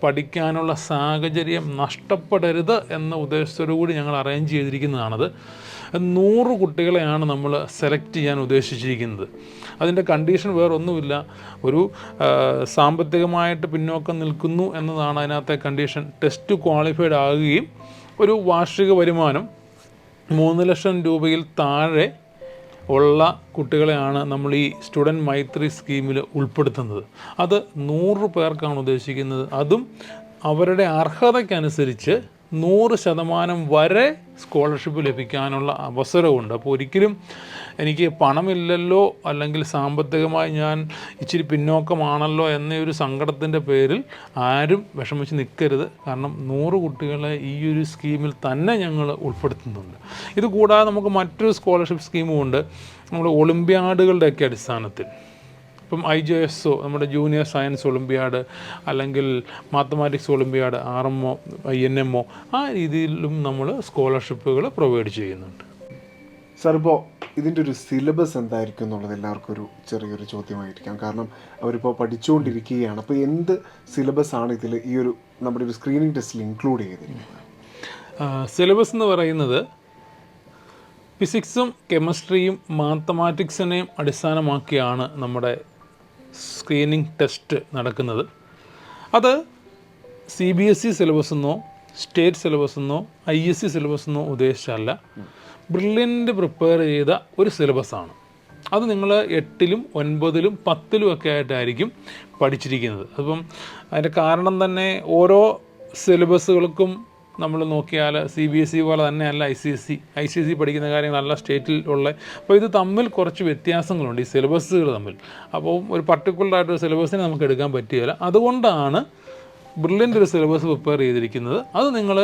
S2: പഠിക്കാനുള്ള സാഹചര്യം നഷ്ടപ്പെടരുത് എന്ന ഉദ്ദേശത്തോടു കൂടി ഞങ്ങൾ അറേഞ്ച് ചെയ്തിരിക്കുന്നതാണത്. 100 കുട്ടികളെയാണ് നമ്മൾ സെലക്ട് ചെയ്യാൻ ഉദ്ദേശിച്ചിരിക്കുന്നത്. അതിൻ്റെ കണ്ടീഷൻ വേറൊന്നുമില്ല, ഒരു സാമ്പത്തികമായിട്ട് പിന്നോക്കം നിൽക്കുന്നു എന്നതാണ് അതിനകത്തെ കണ്ടീഷൻ. ടെസ്റ്റ് ക്വാളിഫൈഡ് ആകുകയും ഒരു വാർഷിക വരുമാനം 3 ലക്ഷം രൂപയിൽ താഴെ ഉള്ള കുട്ടികളെയാണ് നമ്മൾ ഈ സ്റ്റുഡൻറ്റ് മൈത്രി സ്കീമിൽ ഉൾപ്പെടുത്തുന്നത്. അത് 100 പേർക്കാണ് ഉദ്ദേശിക്കുന്നത്. അതും അവരുടെ അർഹതയ്ക്കനുസരിച്ച് 100% വരെ സ്കോളർഷിപ്പ് ലഭിക്കാനുള്ള അവസരമുണ്ട്. അപ്പോൾ ഒരിക്കലും എനിക്ക് പണമില്ലല്ലോ അല്ലെങ്കിൽ സാമ്പത്തികമായി ഞാൻ ഇച്ചിരി പിന്നോക്കമാണല്ലോ എന്നൊരു സങ്കടത്തിൻ്റെ പേരിൽ ആരും വിഷമിച്ച് നിൽക്കരുത്. കാരണം 100 കുട്ടികളെ ഈ ഒരു സ്കീമിൽ തന്നെ ഞങ്ങൾ ഉൾപ്പെടുത്തുന്നുണ്ട്. ഇത് കൂടാതെ നമുക്ക് മറ്റൊരു സ്കോളർഷിപ്പ് സ്കീമും ഉണ്ട്. നമ്മുടെ ഒളിമ്പ്യാഡുകളുടെയൊക്കെ അടിസ്ഥാനത്തിൽ, ഇപ്പം IJSO, നമ്മുടെ ജൂനിയർ സയൻസ് ഒളിമ്പ്യാഡ് അല്ലെങ്കിൽ മാത്തമാറ്റിക്സ് ഒളിമ്പ്യാഡ്, RMO, INMO, ആ രീതിയിലും നമ്മൾ സ്കോളർഷിപ്പുകൾ പ്രൊവൈഡ് ചെയ്യുന്നുണ്ട്.
S1: സാർ, ഇപ്പോൾ ഇതിൻ്റെ ഒരു സിലബസ് എന്തായിരിക്കും എന്നുള്ളത് എല്ലാവർക്കും ഒരു ചെറിയൊരു ചോദ്യമായിരിക്കാം. കാരണം അവരിപ്പോൾ പഠിച്ചുകൊണ്ടിരിക്കുകയാണ്. അപ്പോൾ എന്ത് സിലബസാണ് ഇതിൽ ഈ ഒരു നമ്മുടെ ഒരു സ്ക്രീനിങ് ടെസ്റ്റിൽ ഇൻക്ലൂഡ് ചെയ്തിരിക്കുന്നത്?
S2: സിലബസ് എന്ന് പറയുന്നത് ഫിസിക്സും കെമിസ്ട്രിയും മാത്തമാറ്റിക്സിനെയും അടിസ്ഥാനമാക്കിയാണ് നമ്മുടെ സ്ക്രീനിങ് ടെസ്റ്റ് നടക്കുന്നത്. അത് CBSE സിലബസെന്നോ സ്റ്റേറ്റ് സിലബസെന്നോ ISC സിലബസെന്നോ ഉദ്ദേശിച്ചല്ല, ബ്രില്യൻ്റ് പ്രിപ്പയർ ചെയ്ത ഒരു സിലബസാണ്. അത് നിങ്ങൾ 8ലും 9ലും 10ലും ഒക്കെ ആയിട്ടായിരിക്കും പഠിച്ചിരിക്കുന്നത്. അപ്പം അതിൻ്റെ കാരണം തന്നെ ഓരോ സിലബസുകൾക്കും നമ്മൾ നോക്കിയാൽ CBSE പോലെ തന്നെയല്ല ICSE പഠിക്കുന്ന കാര്യങ്ങളല്ല സ്റ്റേറ്റിൽ ഉള്ള. അപ്പോൾ ഇത് തമ്മിൽ കുറച്ച് വ്യത്യാസങ്ങളുണ്ട്, ഈ സിലബസുകൾ തമ്മിൽ. അപ്പോൾ ഒരു പർട്ടിക്കുലറായിട്ടൊരു സിലബസിനെ നമുക്ക് എടുക്കാൻ പറ്റുകയില്ല. അതുകൊണ്ടാണ് ബ്രില്യൻ്റ് ഒരു സിലബസ് പ്രിപ്പയർ ചെയ്തിരിക്കുന്നത്. അത് നിങ്ങൾ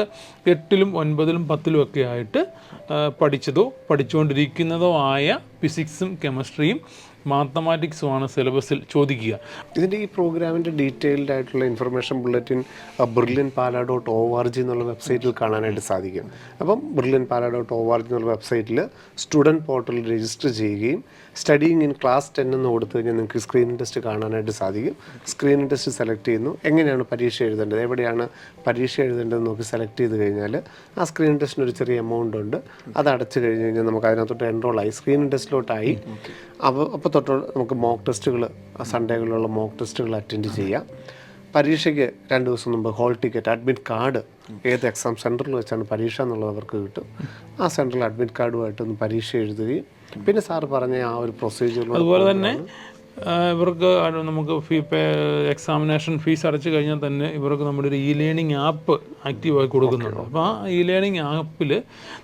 S2: 8ലും 9ലും 10ലും ഒക്കെ ആയിട്ട് പഠിച്ചതോ പഠിച്ചുകൊണ്ടിരിക്കുന്നതോ ആയ ഫിസിക്സും കെമിസ്ട്രിയും മാത്തമാറ്റിക്സുമാണ് സിലബസിൽ ചോദിക്കുക.
S3: ഇതിൻ്റെ ഈ പ്രോഗ്രാമിൻ്റെ ഡീറ്റെയിൽഡ് ആയിട്ടുള്ള ഇൻഫർമേഷൻ ബുള്ളറ്റിൻ brilliantpala.org എന്നുള്ള വെബ്സൈറ്റിൽ കാണാനായിട്ട് സാധിക്കും. അപ്പം brilliantpala.org എന്നുള്ള വെബ്സൈറ്റിൽ സ്റ്റുഡൻറ്റ് പോർട്ടലിൽ രജിസ്റ്റർ ചെയ്യുകയും സ്റ്റഡിയിങ് ഇൻ ക്ലാസ് 10 എന്ന് കൊടുത്തു കഴിഞ്ഞാൽ നിങ്ങൾക്ക് സ്ക്രീനിങ് ടെസ്റ്റ് കാണാനായിട്ട് സാധിക്കും. സ്ക്രീനിങ് ടെസ്റ്റ് സെലക്ട് ചെയ്യുന്നു, എങ്ങനെയാണ് പരീക്ഷ എഴുതേണ്ടത്, എവിടെയാണ് പരീക്ഷ എഴുതേണ്ടതെന്ന് നോക്കി സെലക്ട് ചെയ്ത് കഴിഞ്ഞാൽ ആ സ്ക്രീനിങ് ടെസ്റ്റിന് ഒരു ചെറിയ എമൗണ്ട് ഉണ്ട്. അത് അടച്ചു കഴിഞ്ഞ് കഴിഞ്ഞാൽ നമുക്ക് അതിനകത്തോട്ട് എൻറോളായി സ്ക്രീനിങ് ടെസ്റ്റിലോട്ടായി. അപ്പോൾ തൊട്ട് നമുക്ക് മോക്ക് ടെസ്റ്റുകൾ, സൺഡേകളിലുള്ള മോക്ക് ടെസ്റ്റുകൾ അറ്റൻഡ് ചെയ്യാം. പരീക്ഷയ്ക്ക് 2 ദിവസം മുമ്പ് ഹോൾ ടിക്കറ്റ്, അഡ്മിറ്റ് കാർഡ്, ഏത് എക്സാം സെൻറ്ററിൽ വെച്ചാണ് പരീക്ഷ എന്നുള്ളത് അവർക്ക് കിട്ടും. ആ സെൻറ്ററിൽ അഡ്മിറ്റ് കാർഡുമായിട്ടൊന്ന് പരീക്ഷ എഴുതുകയും പിന്നെ സാറ് പറഞ്ഞ ആ ഒരു പ്രൊസീജിയർ.
S2: അതുപോലെ തന്നെ ഇവർക്ക് നമുക്ക് എക്സാമിനേഷൻ ഫീസ് അടച്ചു കഴിഞ്ഞാൽ തന്നെ ഇവർക്ക് നമ്മുടെ ഒരു ലേണിംഗ് ആപ്പ് ആക്റ്റീവായി കൊടുക്കുന്നുണ്ട്. അപ്പോൾ ആ ലേണിംഗ് ആപ്പിൽ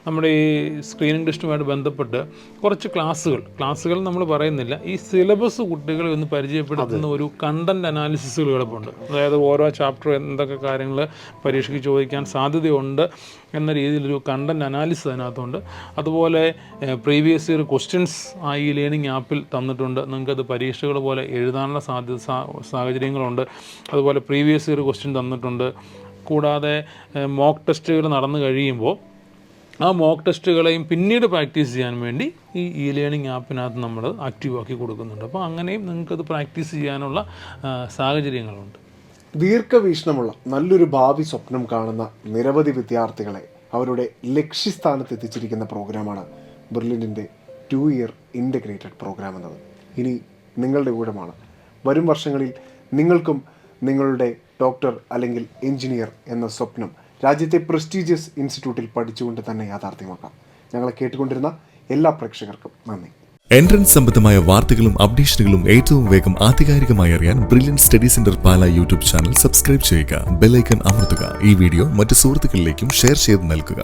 S2: നമ്മുടെ ഈ സ്ക്രീനിങ് ടെസ്റ്റുമായിട്ട് ബന്ധപ്പെട്ട് കുറച്ച് ക്ലാസ്സുകൾ നമ്മൾ പറയുന്നില്ല, ഈ സിലബസ് കുട്ടികളെ ഒന്ന് പരിചയപ്പെടുത്തുന്ന ഒരു കണ്ടൻറ് അനാലിസിസുകൾ കിടപ്പുണ്ട്. അതായത് ഓരോ ചാപ്റ്റർ എന്തൊക്കെ കാര്യങ്ങൾ പരീക്ഷയ്ക്ക് ചോദിക്കാൻ സാധ്യതയുണ്ട് എന്ന രീതിയിലൊരു കണ്ടൻറ് അനാലിസിസ് അതിനകത്തുണ്ട്. അതുപോലെ പ്രീവിയസ് ഇയർ ക്വസ്റ്റ്യൻസ് ആ ഈ ലേണിംഗ് ആപ്പിൽ തന്നിട്ടുണ്ട്. നിങ്ങൾക്കത് പരീക്ഷകൾ പോലെ എഴുതാനുള്ള സാഹചര്യങ്ങളുണ്ട്. അതുപോലെ പ്രീവിയസ് ഇയർ ക്വസ്റ്റ്യൻ തന്നിട്ടുണ്ട്. കൂടാതെ മോക്ക് ടെസ്റ്റുകൾ നടന്നു കഴിയുമ്പോൾ ആ മോക്ക് ടെസ്റ്റുകളെയും പിന്നീട് പ്രാക്ടീസ് ചെയ്യാൻ വേണ്ടി ഈ ലേണിംഗ് ആപ്പിനകത്ത് നമ്മൾ ആക്റ്റീവാക്കി കൊടുക്കുന്നുണ്ട്. അപ്പോൾ അങ്ങനെയും നിങ്ങൾക്കത് പ്രാക്ടീസ് ചെയ്യാനുള്ള സാഹചര്യങ്ങളുണ്ട്.
S1: ദീർഘവീക്ഷണമുള്ള നല്ലൊരു ഭാവി സ്വപ്നം കാണുന്ന നിരവധി വിദ്യാർത്ഥികളെ അവരുടെ ലക്ഷ്യസ്ഥാനത്ത് എത്തിച്ചിരിക്കുന്ന പ്രോഗ്രാമാണ് ബ്രില്യൻറ്റിൻ്റെ 2 ഇയർ ഇൻ്റഗ്രേറ്റഡ് പ്രോഗ്രാം എന്നത്. ഇനി നിങ്ങളുടെ ഊഴമാണ്. വരും വർഷങ്ങളിൽ നിങ്ങൾക്കും നിങ്ങളുടെ ഡോക്ടർ അല്ലെങ്കിൽ എഞ്ചിനീയർ എന്ന സ്വപ്നം രാജ്യത്തെ പ്രസ്റ്റീജിയസ് ഇൻസ്റ്റിറ്റ്യൂട്ടിൽ പഠിച്ചുകൊണ്ട് തന്നെ യാഥാർത്ഥ്യമാക്കാം. ഞങ്ങളെ കേട്ടുകൊണ്ടിരുന്ന എല്ലാ പ്രേക്ഷകർക്കും നന്ദി.
S12: എൻട്രൻസ് സംബന്ധമായ വാർത്തകളും അപ്ഡേഷനുകളും ഏറ്റവും വേഗം ആധികാരികമായി അറിയാൻ ബ്രില്യന്റ് സ്റ്റഡി സെന്റർ പാല യൂട്യൂബ് ചാനൽ സബ്സ്ക്രൈബ് ചെയ്യുക, ബെൽ ഐക്കൺ അമർത്തുക. ഈ വീഡിയോ മറ്റു സുഹൃത്തുക്കളിലേക്കും ഷെയർ ചെയ്ത് നൽകുക.